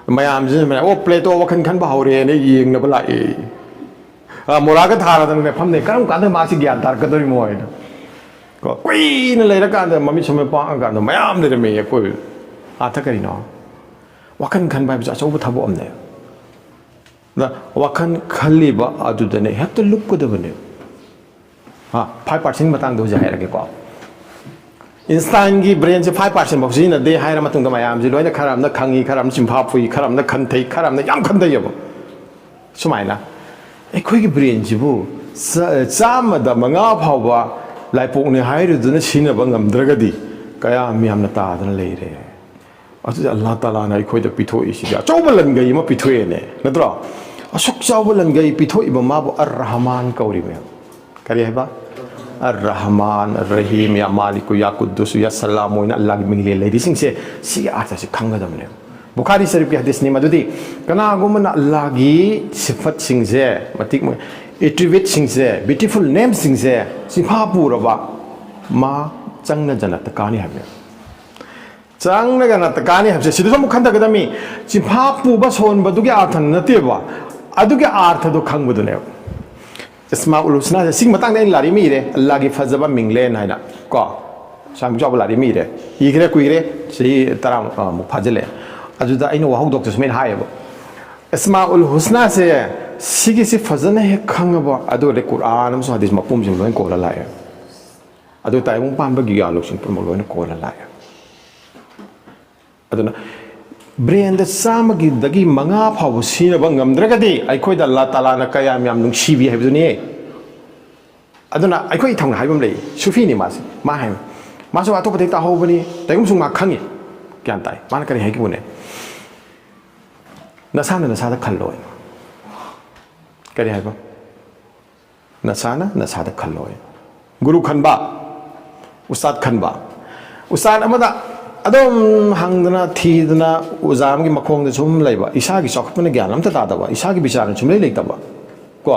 mayam jin me o plato wa khan ba hore ne yeng na bala e mora ka thara da ne pham ne karam ka da ma si gyan tar ka dori mo ai ko kui ne le ra ka da mami chome pa ka da mayam de me ko a ta kari no wa khan ba ja so bu thabu am ne da wa khan khali ba adu da ne hat lup ko da bane 5% matang do ja hai ra ke ko Einstein gi brain se 5% bok jina de haira matung da mayam ji loina kharam na khangi kharam chimpa phui kharam na khan thei kharam na yam khan da yabo sumaina e khoi gi brain ji bu chama da manga phau ba laipok ne hairu du na sina ba ngam draga di kaya mi am na ta da le re atu Allah taala na khoi da pitho isi ga chawbalan gai ma pithoe ne nadra asuk chawbalan gai pitho iba ma bu ar-rahman kauri me kari hai ba Ar-Rahman, Ar-Rahim, Ya Maliku, Ya Quddus, Ya Salamu, ina Allah gi mingle lady sing se si artha se khanga dam ne Bukhari Sharif ki hadith ni madudi kana gumna Allah gi sifat sing se matik attribute sing se beautiful name sing se sifa pura ba ma changna jana takani habya changna gana takani habse sidu sam khanda gadami sifa pu ba son ba du gi artha nate ba adu gi artha do khang bu ne Isma ulusna sing matang nei lari mi re Allah gi fazaba mingle na na ko sam job lari mi re igre kuire si taram mu phajle ꯑꯗꯨꯗ ꯑꯩꯅ ꯋꯥꯍꯧꯗꯣꯛꯇ ꯁꯨꯃꯥꯏꯅ ꯍꯥꯏꯌꯦꯕ ꯑꯁꯃꯥꯎꯜ ꯍꯨꯁꯅꯥꯁꯦ ꯁꯤꯒꯤꯁꯤ ꯐꯖꯅ ꯍꯦꯛ ꯈꯪꯉꯕ ꯑꯗꯨ ꯑꯣꯏꯔꯗꯤ ꯀꯨꯔꯥꯟ ꯑꯃꯁꯨꯡ ꯍꯗꯤꯁ ꯃꯄꯨꯝꯁꯤꯡ ꯂꯣꯏꯅ ꯀꯣꯜꯂ ꯂꯥꯛꯑꯦ ꯑꯗꯨ ꯇꯥꯏꯕꯪ ꯄꯥꯟꯕꯒꯤ ꯌꯥꯂꯣꯛꯁꯤꯡ ꯄꯨꯝꯅꯃꯛ ꯂꯣꯏꯅ ꯀꯣꯜꯂ ꯂꯥꯛꯑꯦ ꯑꯗꯨꯅ ꯕ꯭ꯔꯦꯟꯗ ꯆꯥꯝꯃꯒꯤꯗꯒꯤ ꯃꯉꯥ ꯐꯥꯎꯕ ꯁꯤꯖꯤꯟꯅꯕ ꯉꯝꯗ꯭ꯔꯒꯗꯤ ꯑꯩꯈꯣꯏꯗ ꯑꯜꯂꯥ ꯇꯥꯂꯥꯅ ꯀꯌꯥꯝ ꯌꯥꯝ ꯅꯨꯡꯁꯤꯕꯤ ꯍꯥꯏꯕꯗꯨꯅꯤ ꯑꯗꯨꯅ ꯑꯩꯈꯣꯏ ꯊꯧꯅ ꯍꯥꯏꯕ ꯑꯃ ꯂꯩ ꯁꯨꯐꯤꯅꯤ ꯃꯥꯁꯦ ꯃꯥ ꯍꯥꯏꯕ ꯃꯥꯁꯨ ꯑꯇꯣꯞꯄꯗꯒꯤ ꯇꯥꯍꯧꯕꯅꯤ ꯇꯩꯒꯨꯝꯁꯨ ꯃꯥ ꯈꯪꯉꯤ ꯒ꯭ꯌꯥꯟ ꯇꯥꯏ ꯃꯥꯅ ꯀꯔꯤ ꯍꯥꯏꯈꯤꯕꯅꯦ ꯅꯁꯥꯅ ꯅꯁꯥꯗ ꯈꯜꯂꯣ ꯀꯔꯤ ꯍꯥꯏꯕ ꯅꯁꯥꯅ ꯅꯁꯥꯗ ꯈꯜꯂꯣ ꯒꯨꯔꯨ ꯈꯟꯕ ꯎꯁꯇꯥꯗ ꯈꯟꯕ ꯎꯁꯇꯥꯗ ꯑꯃꯗ ꯑꯗꯨꯝ ꯍꯪꯗꯅ ꯊꯤꯗꯅ ꯑꯣꯖꯥ ꯑꯃꯒꯤ ꯃꯈꯣꯡꯗ ꯁꯨꯝ ꯂꯩꯕ ꯏꯁꯥꯒꯤ ꯆꯥꯎꯈꯠꯄꯅ ꯒ꯭ꯌꯥꯟ ꯑꯝꯇ ꯇꯥꯗꯕ ꯏꯁꯥꯒꯤ ꯕꯤꯆꯥꯔꯅ ꯁꯨꯝꯂꯩ ꯂꯩꯇꯕ ꯀꯣ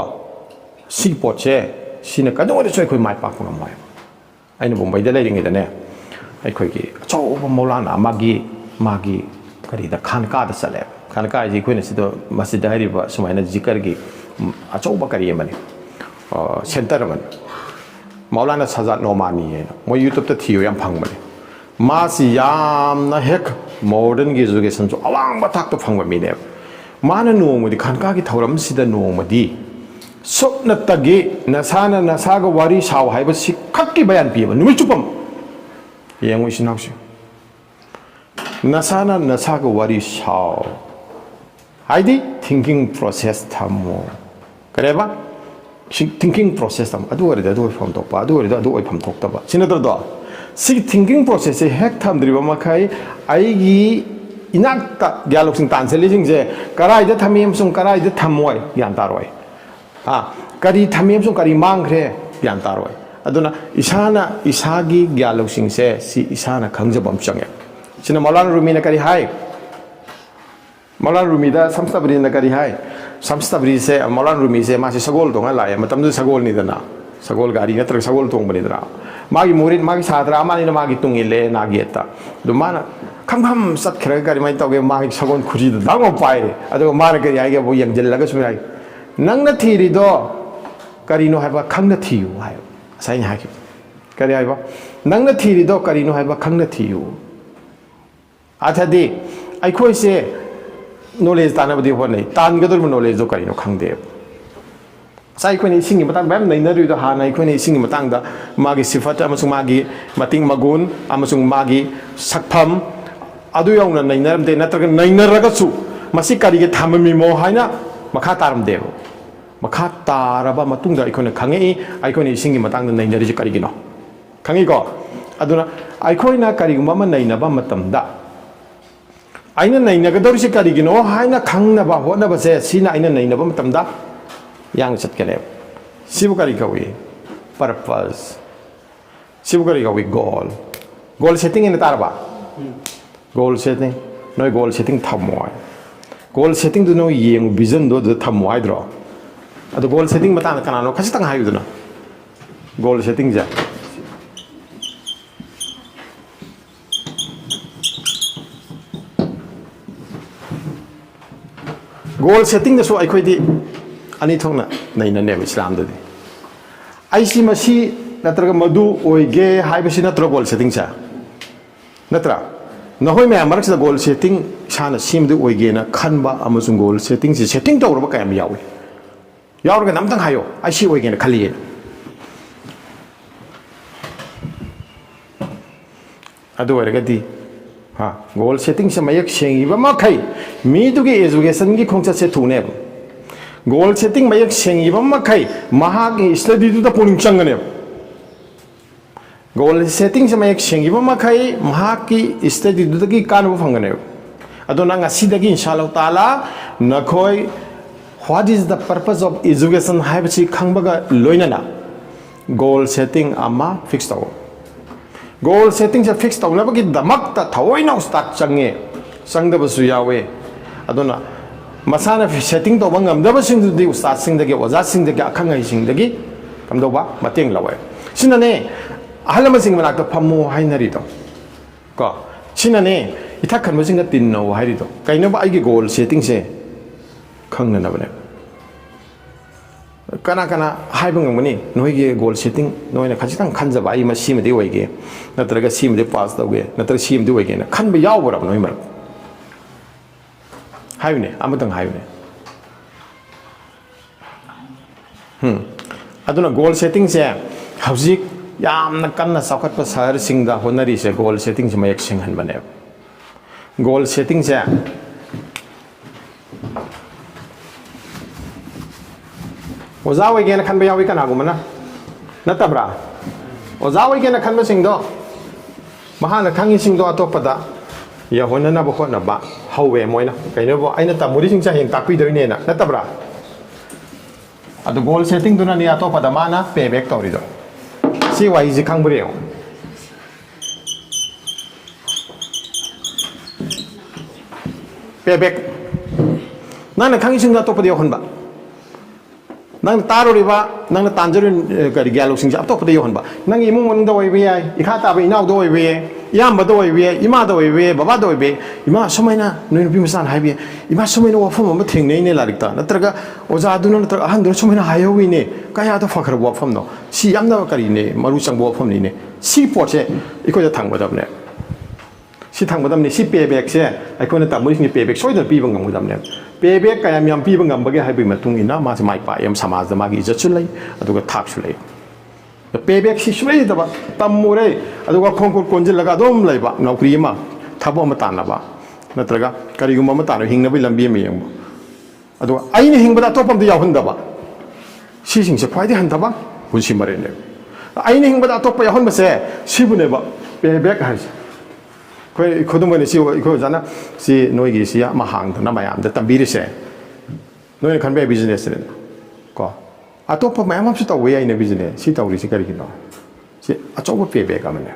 ꯁꯤꯒꯤ ꯄꯣꯠꯁꯦ ꯁꯤꯅ ꯀꯩꯗꯧꯉꯩꯗꯁꯨ ꯑꯩꯈꯣꯏ ꯃꯥꯏ ꯄꯥꯛꯄ ꯉꯝꯃꯣꯏ ꯑꯩꯅ ꯕꯣꯝꯕꯩꯗ ꯂꯩꯔꯤꯉꯩꯗꯅꯦ ꯑꯩꯈꯣꯏꯒꯤ ꯑꯆꯧꯕ ꯃꯧꯂꯥꯅ ꯃꯥꯒꯤ ꯀꯔꯤꯗ ꯈꯥꯟꯀꯥꯗ ꯆꯠꯂꯦꯕ ꯈꯥꯟꯀꯥ ꯍꯥꯏꯁꯤ ꯑꯩꯈꯣꯏꯅ ꯁꯤꯗ ꯃꯁꯤꯗ ꯍꯥꯏꯔꯤꯕ ꯁꯨꯃꯥꯏꯅ ꯖꯤꯀꯔꯒꯤ ꯑꯆꯧꯕ ꯀꯔꯤ ꯑꯃꯅꯤ ꯁꯦꯟꯇꯔ ꯑꯃꯅꯤ ꯃꯧꯂꯥꯅ ꯁꯖꯥꯠ ꯅꯣꯃꯥꯅꯤ ꯍꯥꯏꯅ ꯃꯣꯏ ꯌꯨꯇꯨꯕꯇ ꯊꯤꯌꯨ ꯌꯥꯝ ꯐꯪꯕꯅꯤ ꯃꯥꯁꯤ ꯌꯥꯝꯅ ꯍꯦꯛ ꯃꯣꯗꯔꯟꯒꯤ ꯏꯖꯨꯀꯦꯁꯟꯁꯨ ꯑꯋꯥꯡꯕ ꯊꯥꯛꯇ ꯐꯪꯕ ꯃꯤꯅꯦꯕ ꯃꯥꯅ ꯅꯣꯡꯃꯗꯤ ꯈꯥꯟꯀꯥꯒꯤ ꯊꯧꯔꯝꯁꯤꯗ ꯅꯣꯡꯃꯗꯤ ꯁꯨꯞꯅꯇꯒꯤ ꯅꯁꯥꯅ ꯅꯁꯥꯒ ꯋꯥꯔꯤ ꯁꯥꯎ ꯍꯥꯏꯕꯁꯤ ꯈꯛꯀꯤ ꯕꯌꯥꯟ ꯄꯤꯕ ꯅꯨꯃꯤꯠ ꯆꯨꯞꯄ ꯌꯦꯡꯉꯨ ꯏꯆꯤꯟ ꯏꯅꯥꯎꯁꯤ nasana nasaga wari shaw haidi thinking process thammo kareba thinking process tham adu ore adu phom tokpa adu ore adu oi phom thoktaba sinadra do si thinking process e hek thamdriba makai aigi inakta gyaloksing tanselising je karai da thamim sung karai da thamoi yan taroi ha kari thamim sung kari mangre yan taroi aduna isana isagi gyaloksing se si isana khangjabam change sina Maulana Rumi na kari hai Maulana Rumi da samstabri na kari hai samstabri se Maulana Rumi se ma se sagol tonga la ya matam du sagol ni dana sagol gari na tra sagol tong bani dra magi murid magi sadra amani na magi tungile na gieta du mana kham sat khra gari mai tawge magi sagon khuji da dango pai adu mana kari ai ge bo yang jel laga sumai nang na thiri do Karino hai ba Khangna Thiyu hai sai ha ki kari hai ba nang na thiri do Karino hai ba Khangna Thiyu athadi ai khoi se knowledge tana badi ho nei tan gador knowledge do Karino khangde sai khoi ni singi matang bam nei na ru do ha nai khoi ni singi matang da magi sifat amasung magi mating magun amasung magi sakpham adu yong na nei na de na tra nei na raga su masi kari ge thamami mo haina makha taram de makha taraba matung da ai khoi na khange ai khoi ni singi matang da nei na ri kari gi no khangi ko aduna ai khoi na kari gum ma nei na ba matam da aina naina ga dorisi karigino haina khangna ba hona ba se sina aina naina ba matamda yang chat kale sibu kari ka wi purpose sibu kari ka wi goal setting ina tarba goal setting noi goal setting thamoi goal setting du no yeng vision do thamoi dro adu goal setting mata kana no khasitang hayu duna goal setting ja goal setting so I could ani thongna nei na ne Islam de I see masi natra madu oige haibasi natra goal setting cha natra na hoi me amarak sa goal setting sana sim de oige na khanba amasung goal setting si setting to ro kayam yawi yawra ga namtang hayo I see oige na khali adu ore ga di ha goal setting se mayak sengi ba makai mi du ge education gi khongcha se thune goal setting mayak sengi ba makai maha gi study du da puning changane goal setting se mayak sengi ba makai maha ki study du da gi kan bu phangane adona nga sidagi inshallah taala nakhoi what is the purpose of education haibchi khangbaga loinana goal setting ama fix taw goal setting se fix taw na bagi damak ta thawoina start change sangda basu yawe adona masana setting to bangam da basing du ustad sing dagi oza sing dagi akhang ai sing dagi kamdo ba mateng lawe sinane ahalama sing manak ta phammo hainari do ko sinane ithak khan basing ga tin no hairi do kaino ba ai gi goal setting se khangna na bane kana kana haibang ngani noi ge goal setting noi na khachitang khanja ba ai ma sim de oige natraga sim de pass tawge natraga sim de oige na khan ba yaw bora noi mar 하유네 아무튼 하유네 아두나 골 세팅세 hꯧ직 yamna kanna saukhat pa sahar singda honari se goal setting se mayak sing han bane goal setting se oza wai gena khan ba yawi kana gumana natabra oza wai gena khan ba singdo mahana khangi singdo atopada ya honana ba khona ba hawe moina kaino bo aina tamuri sing cha heng takpi doine na natabra adu goal setting duna ni atopada mana payback torido si wai ji khangbreo payback nana khangi singda atopada yo honba nang taroriba nang tanjarin kari gyalok sing jap atopada yo honba nang imung mon da wai be ai ikha ta ba inaw do wai be yam ba do wai be ima do wai be baba do wai be ima somaina noi nupi masan hai be ima somaina wafam ma theng nei ne larikta natraga oja aduna natraga ahan do somaina hayo wi ne kaya to fakhar wafam no si yamna kari ne maru chang wafam ni ne si pot se iko ja thang badam ne si thang badam ne si payback se iko na tamuri sing payback soi da pi bang ngam badam ne payback kaya myam pi bang ngam ba ge hai be matung ina ma se mai pa yam samaj da ma gi jat chulai aduga thak chulai payback si shui da ba tamure aduga khongkol konjil laga dom lai ba naukri ma thabo ma tan ba natraga kari gum ma tan hing na bi lambi me yang aduga ai ni hing ba to pam da yaw hun da ba si sing se khwai de han da ba hun si mare ne ai ni hing ba to pa yaw hun ba se si bu ne ba payback ha khoi khodum ne si ko jana si noi gi si ya ma hang da na ma yam da tambi ri se noi khan be business ne ko atop ma yam su ta we ai ne business si ta uri si kari ki no si achob payback ka mane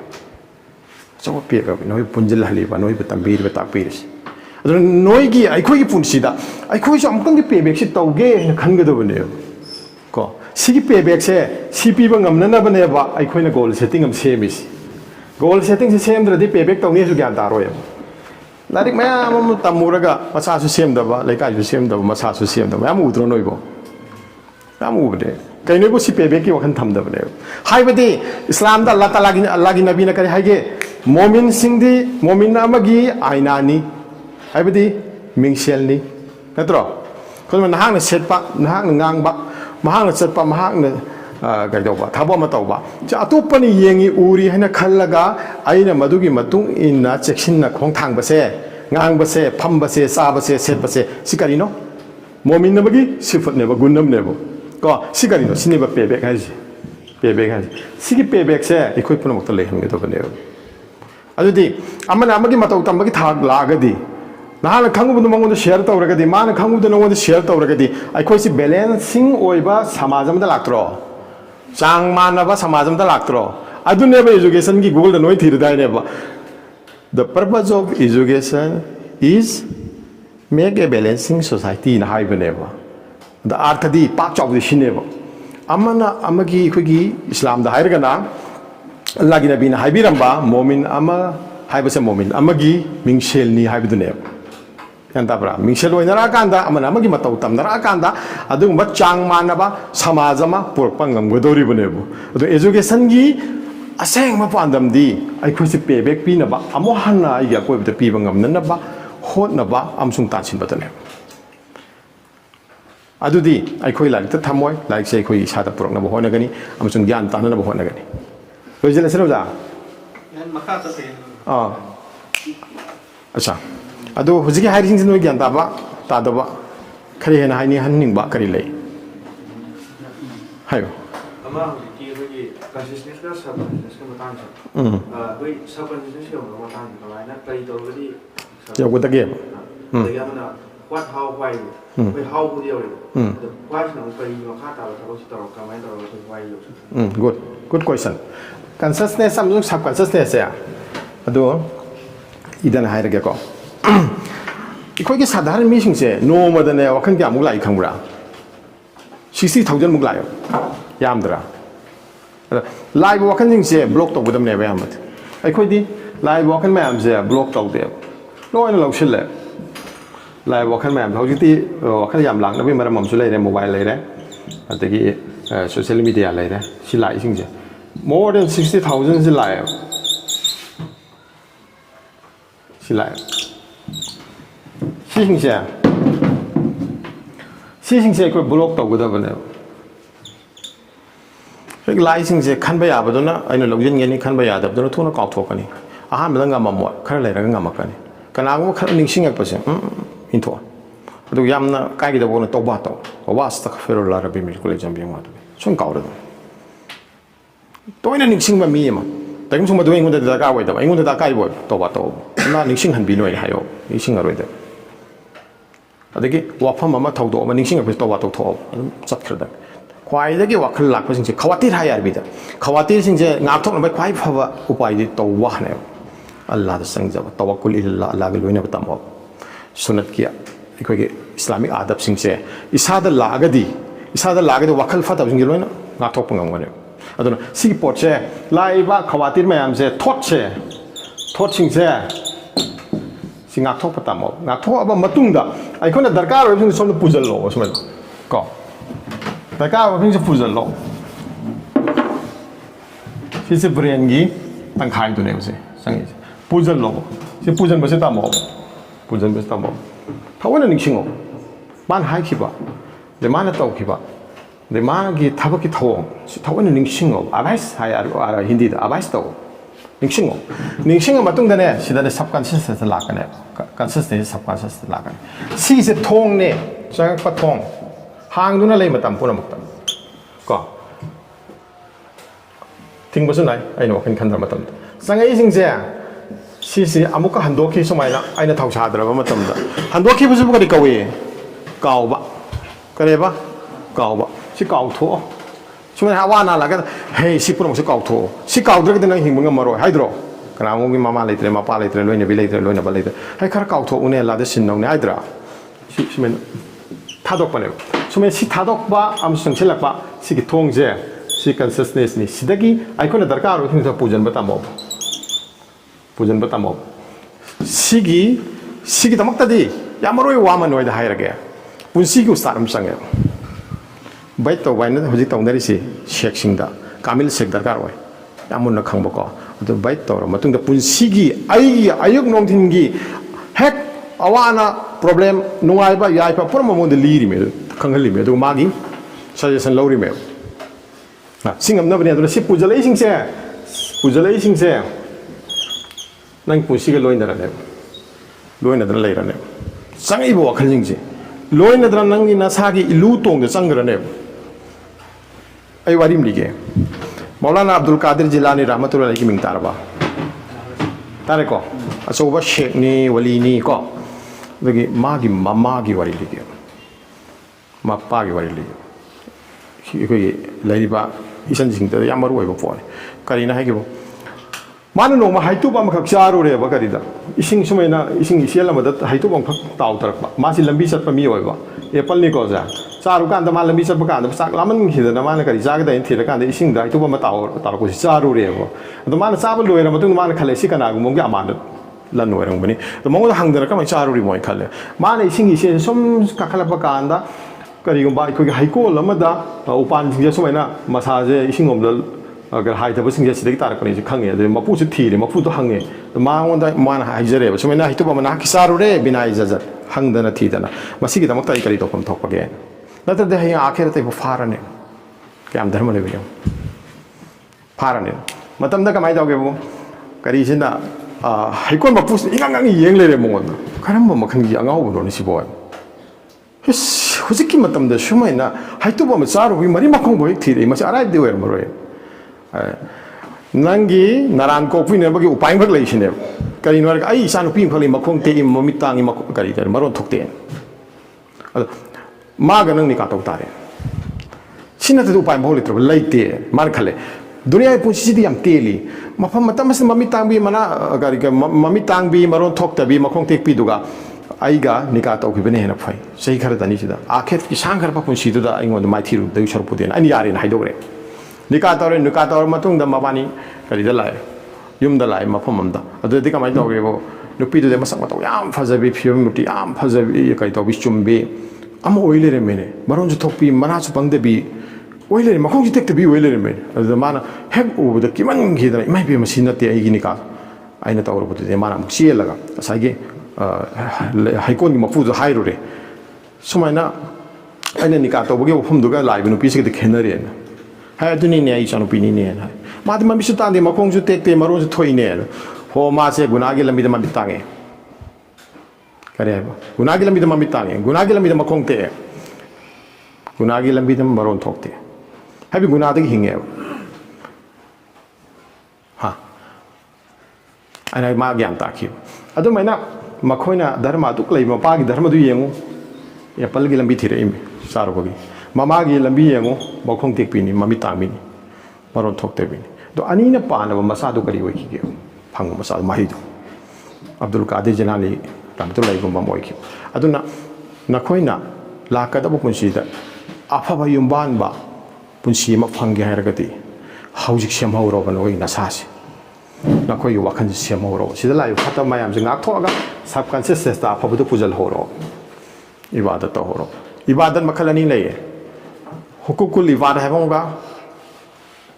achob payback noi punjil hali ba noi ba tambi ri ba ta pi ri adu noi gi ai khoi gi pun si da ai khoi sam kang gi payback si tau ge khan ga do ne ko si gi payback se si pi ba ngam na na ba ne ba ai khoi na goal setting am se mi si goal setting se sem dra di payback tau ne su gyan ta ro ya larik ma ma tamuraga masa su sem da ba lai ka su sem da ba masa su sem da ma mu udro noi bo am ubde kai noi bo si payback ki wakhan tham da ba ne hai ba di islam da allah gi nabi na kare hai ge mu'min sing di mu'min na magi aina ni hai ba di mingsel ni natro kon na hang na set pa na hang na ngang ba ma hang na set pa ma hang na gai do ba thabo ma taw ba cha atup ni yengi uri haina khallaga aina madugi matung in na chekshin na khong thang ba se ngang ba se pham ba se sa ba se set ba se sikari no mu'min na magi sifat ne ba gunnam ne bo ko sikari no sini ba payback ha ji payback ha ji sigi payback se ikoi puna mok ta le hang ge do ba ne adu di amana amagi matau tam bagi thag la ga di na khangu bu mangon share ta ora ga di man khangu de no share ta ora ga di ikoi si balancing oiba samajam da laktro chang manaba samajam da laktro adu ne ba education ki goal da noi thir dai ne ba the purpose of education is make a balancing society in high beneva the arth di pak chok di shineva amana amagi khoi islam da hair gana allah gi nabi na haibiramba mu'min ama haibase mu'min amagi mingsel ni haibu ne kanta bra mingsel oinara kanda amana amagi matau tamnara kanda adu ba chang manaba samajama purpa ngam godori bunebu adu education gi aseng ma pandam di ai khoi si payback pi na ba amo hanna ai ga koi ba pi ba ngam na ba hot na ba amsung ta chin ba tane adu di ai khoi la ta thamoi like sei khoi sa ta purok na ba hona gani amsung gyan ta na ba hona gani rojela sero da yan makha ta se acha adu hujiki hai sing noi gyan ta ba ta da ba khari hena hai ni han ning ba kari lei hayo ama hujiki hoi consciousness ka subconscious ka matang sa hoi subconscious ka matang ka lai na kai to ga di ya ko ta ge da ya mana what how why hoi how bu dio le why na kai ma kha ta ta ko si to ka mai to why yo good question consciousness samsung subconsciousness ya adu idan hai ra ge ko 이거기 사다른 미싱세 노마다네 와칸 게 아무 라이 칸브라 60,000 묵 라요 야암드라 라이브 와칸 징세 블록 또 부담네 왜 아무트 이거디 라이브 와칸 매암세 블록 또 돼 노이나 럭실레 라이브 와칸 매암 호지티 와칸 얌랑 나비 마람 멈출 레레 모바일 레레 어떻게 소셜 미디어 레레 실라이 징세 more than 60,000 실라요 실라요 시행세 시싱세 그 블록 떠고다버네 그 라이싱세 칸바야버도나 아이나 럭진게니 칸바야다버도나 토나 까토까니 아한마당 가마모 카라레라가 가마까니 그나고 카라 닝싱약버세 인토 그리고 얌나 까기다 보는 또바또 와스타 페롤라라 비밀 잠비용마도 좀 까오르도 또 있는 닝싱만 미에마 다금 정말 인군데 다 까고 있다 인군데 다 까이고 또바또 나 닝싱한 비노이 하요 닝싱하로이다 어디게 와팜 마마 타우도 마 닝싱을 그래서 또바또 더 zatkh르다 과이데게 와클 락버싱제 카와티 하야비다 카와티 싱제 나토는 바 과이 파바 우파이디 또 와하네요 알라드 상자바 tawakkul illallah 알라게 로이나 바tam어 수낫기야 이거게 이슬라믹 아답싱제 이사다 라가디 와클 파다빙게 로이나 나토 뽕강거네요 아도나 시기 포체 라이바 카와티 마얌제 토칭제 싱악토 바tam어 나토 아바 마뚱다 아이코나 다르카로 빙 손도 부절로 소면 거 다르카로 빙 부절로 시스 브레인기 땅카이도네 요새 상이 부절로 시 부절 버세 따모 부절 버세 따모 타원은 닝싱어 만 하이키바 내 만에 따오키바 내 만기 타바키 타오 타원은 닝싱어 아바이스 하야로 알아 힌디다 아바이스 따오 닝싱어 마뚱다네 시다네 삽관시스에서 라가네 간시스에서 삽관시스에서 라가네 시세 통네 장학파 통 항누나 레이 마땀 보나 먹다 거 팅버스 나이 아이노 큰 칸다 마땀 상하이 싱제 시시 아무까 한도키 소마이나 아이나 타우샤드라바 마땀다 한도키 부즈부가 리까위 까오바 그래봐 까오바 시 까오토 수면 하와나 라가 헤이 시프로 시 까오토 시 까오드르게 되는 힘문가 마로 하이드로 그나무기 마마 레이트레 마파 레이트레 로이네 빌레이트레 로이네 발레이트 하이 카라 까오토 우네 라데 신노네 하이드라 시면 타독바네 수면 시 타독바 암수성 칠락바 시기 통제 시 컨시스턴스니 시다기 아이콘에 다르카로 힘서 부전 바타모 시기 다막다디 야마로이 와만 노이다 하이라게 분시기 우스타름 상게 바이토 와이는 호직 타운다리시 셰크싱다 카밀 셰크 다르카로이 야문나 캉버거 또 바이토로 마뚱다 분시기 아이기 아역 농틴기 핵 아와나 프로블렘 누아이바 야이파 프로모몬데 리리메 캉할리메 도 마기 서제선 로리메 싱엄나버니 아도라 시 부절레이싱세 난 분시가 로인다라네 로인다라 레이라네 쌍이보 와칼링지 로인다라 낭니 나사기 일루똥데 쌍그라네 아이 와림리게 मौलाना अब्दुल कादिर जिलानी रहमतुल्लाह की मिंग तारबा तारे को अचौबा शेखनी वलीनी को दगी मागी ममागी वारी लिगे मप्पागी वारी लिगे इकोई लेरिबा इसन जिंग त यामरु ओइबो फोने करिना हाइगिबो मानु नोमा हाइतुबा मखक चारुरेबा करिदा इसिंग सुमेना इसिंग इसेलमदा हाइतुबा मखक ताउ तरकबा मासि लंबी चटपा मी ओइबा एप्पल नि को जा चारु कांदा मा लंबी चटपा कांदा चाक लामन खिदना माना करि जागदा इन थिरा कांदा इसिंग दा हाइतुबा मा ताउ को चारुरेबो अदो माना चाबा लोइरा मतुंग माना खले सि कनागु मोंगे अमाना लन ओइरंबनी तो मोंगो हांगदरा कमा चारुरि मोय खले माना इसिंग इसे सोम काखलपा कांदा करिगुंबा इखोगे हाइकोल अमदा उपान सिंगे सुमाइना मसाजे इसिंग ओमदा अगर हाइथबा सिंगे सिदगी तारकनि जि खंगे दे मपुसु थिरे मपुतो हंगे मांगोंदा मान हाइजरेबा सुमाइना हाइतुबा मना किसारुरे बिनाइ जजत हंगदना थिदना मसिगी दमक ताई करि तोपम थोपगे नतदे हय आखेर तै फारने क्याम धर्म लेबे फारने मतमदा कमाइ तौगेबो करिसिना हाइकोन मपुस इंगांगांगी येंग लेरे मोंगोन करम मखंगी अंगावबोनि सिबो हुजिकी मतमदा सुमाइना हाइतुबा म चारुबि मरि मखंबो थिरे मसे अराइदे वेर मरोय नंगी नारायण कोपीनबगी उपाय भक लेसिने करिनो आई इसा नुपी फली मखोंग ते ममित तांगी मखो करि तर मरोन थोकते अद मागा नंग निका तौ तारे सिना ते उपाय भोले तर लेते मार खले दुनिया पुसी दी याम तेली मफम मतमस ममित तांगी मना गारी ममित तांगी मरोन थोकतबी मखोंग तेक पिदुगा आइगा निका तौ खिबने हेना फै सही खर तनी सिदा आखेत की सांगर पा पुसी दुदा इंगोन माइथिरु दउ सरपुदेन अनि यारे हाइदोगरे निका तौर मतुंग मबानी करीदा लाए युमदा लाए मफममदा अदुदि कमाइ तौगेबो नुपीदुदे मसक मतौ याम फजबी फियम मुटी याम फजबी कई तौबी चुम्बी अम ओइलेरे मेने मरोंजु थोकपी मनासु पंगदेबी ओइलेरे मखोंजि तेक्तबी ओइलेरे मेने अदु माना हेक उबदा किमन खिदना इमाइ बे मसिन नते आइगी निका आइना तौरबुदे माना मुक्सियलगा असागे हाइकोन मफुदु हाइरुरे सुमाइना ꯑꯩꯅ ꯅꯤꯀꯥ ꯇꯧꯕꯒꯤ ꯋꯥꯐꯝꯗꯨꯒ ꯂꯥꯛꯏꯕ ꯅꯨꯄꯤꯁꯤꯒꯗꯤ ꯈꯦꯠꯅꯔꯦꯅ ꯍꯥꯏ ꯑꯗꯨꯅꯤꯅꯦ ꯑꯩ ꯏꯆꯥꯅꯨꯄꯤꯅꯤꯅꯦꯅ ꯍꯥꯏ ꯃꯥꯗꯤ ꯃꯃꯤꯠꯁꯨ ꯇꯥꯟꯗꯦ ꯃꯈꯣꯡꯁꯨ ꯇꯦꯛꯇꯦ ꯃꯔꯣꯟꯁꯨ ꯊꯣꯛꯏꯅꯦ ꯍꯣ ꯃꯥꯁꯦ ꯒꯨꯅꯥꯒꯤ ꯂꯝꯕꯤꯗ ꯃꯃꯤꯠ ꯇꯥꯡꯉꯦ ꯀꯔꯤ ꯍꯥꯏꯕ ꯒꯨꯅꯥꯒꯤ ꯂꯝꯕꯤꯗ ꯃꯃꯤꯠ ꯇꯥꯡꯉꯦ ꯒꯨꯅꯥꯒꯤ ꯂꯝꯕꯤꯗ ꯃꯈꯣꯡ ꯇꯦꯛꯑꯦ ꯒꯨꯅꯥꯒꯤ ꯂꯝꯕꯤꯗ ꯃꯔꯣꯟ ꯊꯣꯛꯇꯦ ꯍꯥꯏꯕꯗꯤ ꯒꯨꯅꯥꯗꯒꯤ ꯍꯤꯡꯉꯦꯕ ꯍꯥ ꯑꯩꯅ ꯃꯥ ꯒ꯭ꯌꯥꯟ ꯇꯥꯈꯤꯕ ꯑꯗꯨꯃꯥꯏꯅ ꯃꯈꯣꯏꯅ ꯙꯔꯃ ꯑꯗꯨꯛ ꯂꯩꯕ ꯃꯄꯥꯒꯤ ꯙꯔꯃꯗꯨ ꯌꯦꯡꯉꯨ ꯑꯦꯄꯜꯒꯤ ꯂꯝꯕꯤ ꯊꯤꯔꯛꯏꯃꯤ ꯆꯥꯔꯨꯕꯒꯤ ꯃꯃꯥꯒꯤ ꯂꯝꯕꯤ ꯌꯦꯡꯉꯨ ꯃꯈꯣꯡ ꯇꯦꯛꯄꯤꯅꯤ ꯃꯃꯤꯠ ꯇꯥꯡꯕꯤꯅꯤ ꯃꯔꯣꯟ ꯊꯣꯛꯇꯕꯤꯅꯤ ꯑꯗꯣ ꯑꯅꯤꯅ ꯄꯥꯟꯅꯕ ꯃꯆꯥꯗꯨ ꯀꯔꯤ ꯑꯣꯏꯈꯤꯒꯦ ꯐꯪꯕ ꯃꯆꯥꯗꯨ ꯃꯍꯩꯗꯨ ꯑꯕꯗꯨꯜ ꯀꯥꯗꯤꯔ ꯖꯤꯂꯥꯅꯤ ꯔꯍꯃꯇꯨꯜꯂꯥꯍꯤꯒꯨꯝꯕ ꯑꯃ ꯑꯣꯏꯈꯤꯕ ꯑꯗꯨꯅ ꯅꯈꯣꯏꯅ ꯂꯥꯛꯀꯗꯕ ꯄꯨꯟꯁꯤꯗ ꯑꯐꯕ ꯌꯨꯝꯕꯥꯟꯕ ꯄꯨꯟꯁꯤ ꯑꯃ ꯐꯪꯒꯦ ꯍꯥꯏꯔꯒꯗꯤ ꯍꯧꯖꯤꯛ ꯁꯦꯝꯍꯧꯔꯕ ꯅꯈꯣꯏꯒꯤ ꯅꯁꯥꯁꯦ ꯅꯈꯣꯏꯒꯤ ꯋꯥꯈꯜꯁꯦ ꯁꯦꯝꯍꯧꯔꯕ ꯁꯤꯗ ꯂꯥꯛꯏꯕ ꯐꯠꯇꯕ ꯃꯌꯥꯝꯁꯦ ꯉꯥꯛꯊꯣꯛꯑꯒ ꯁꯕꯀꯟꯁꯤꯌꯁꯇ ꯑꯐꯕꯗꯨ ꯄꯨꯁꯤꯜꯍꯧꯔꯣ 이바dat ꯇꯧꯍꯧꯔꯣ 이바dat ꯃꯈꯜ ꯑꯅꯤ ꯂꯩꯌꯦ huququl ibad ꯍꯥꯏꯕ ꯑꯃꯒ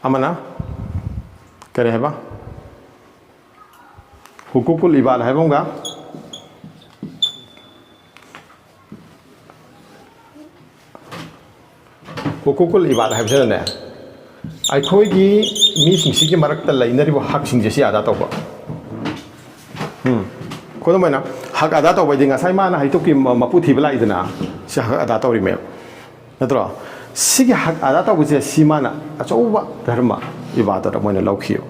ꯑꯃꯅ ꯀꯔꯤ ꯍꯥꯏꯕ huququl ibad ꯍꯥꯏꯕ ꯑꯃꯒ huququl ibad ꯍꯥꯏꯕꯁꯤꯅꯅꯦ ꯑꯩꯈꯣꯏꯒꯤ ꯃꯤꯁꯤꯡꯁꯤꯒꯤ ꯃꯔꯛꯇ ꯂꯩꯅꯔꯤꯕ ꯍꯛꯁꯤꯡꯁꯦ ꯁꯤ ꯑꯗꯥ ꯇꯧꯕ ꯈꯨꯗꯝ ꯑꯣꯏꯅ ꯍꯛ ꯑꯗꯥ ꯇꯧꯕꯗꯤ ꯉꯁꯥꯏ ꯃꯥꯅ ꯍꯩꯇꯨꯞꯀꯤ ꯃꯄꯨ ꯊꯤꯕ ꯂꯥꯛꯏꯗꯅ ꯁꯤ ꯍꯛ ꯑꯗꯥ ꯇꯧꯔꯤꯃꯦꯕ ꯅꯠꯇ꯭ꯔꯣ ꯁꯤꯒꯤ ꯍꯛ ꯑꯗꯥ ꯇꯧꯕꯁꯦ ꯁꯤ ꯃꯥꯅ ꯑꯆꯧꯕ ꯙꯔꯃ 이바dat ꯑꯃ ꯂꯧꯈꯤꯕ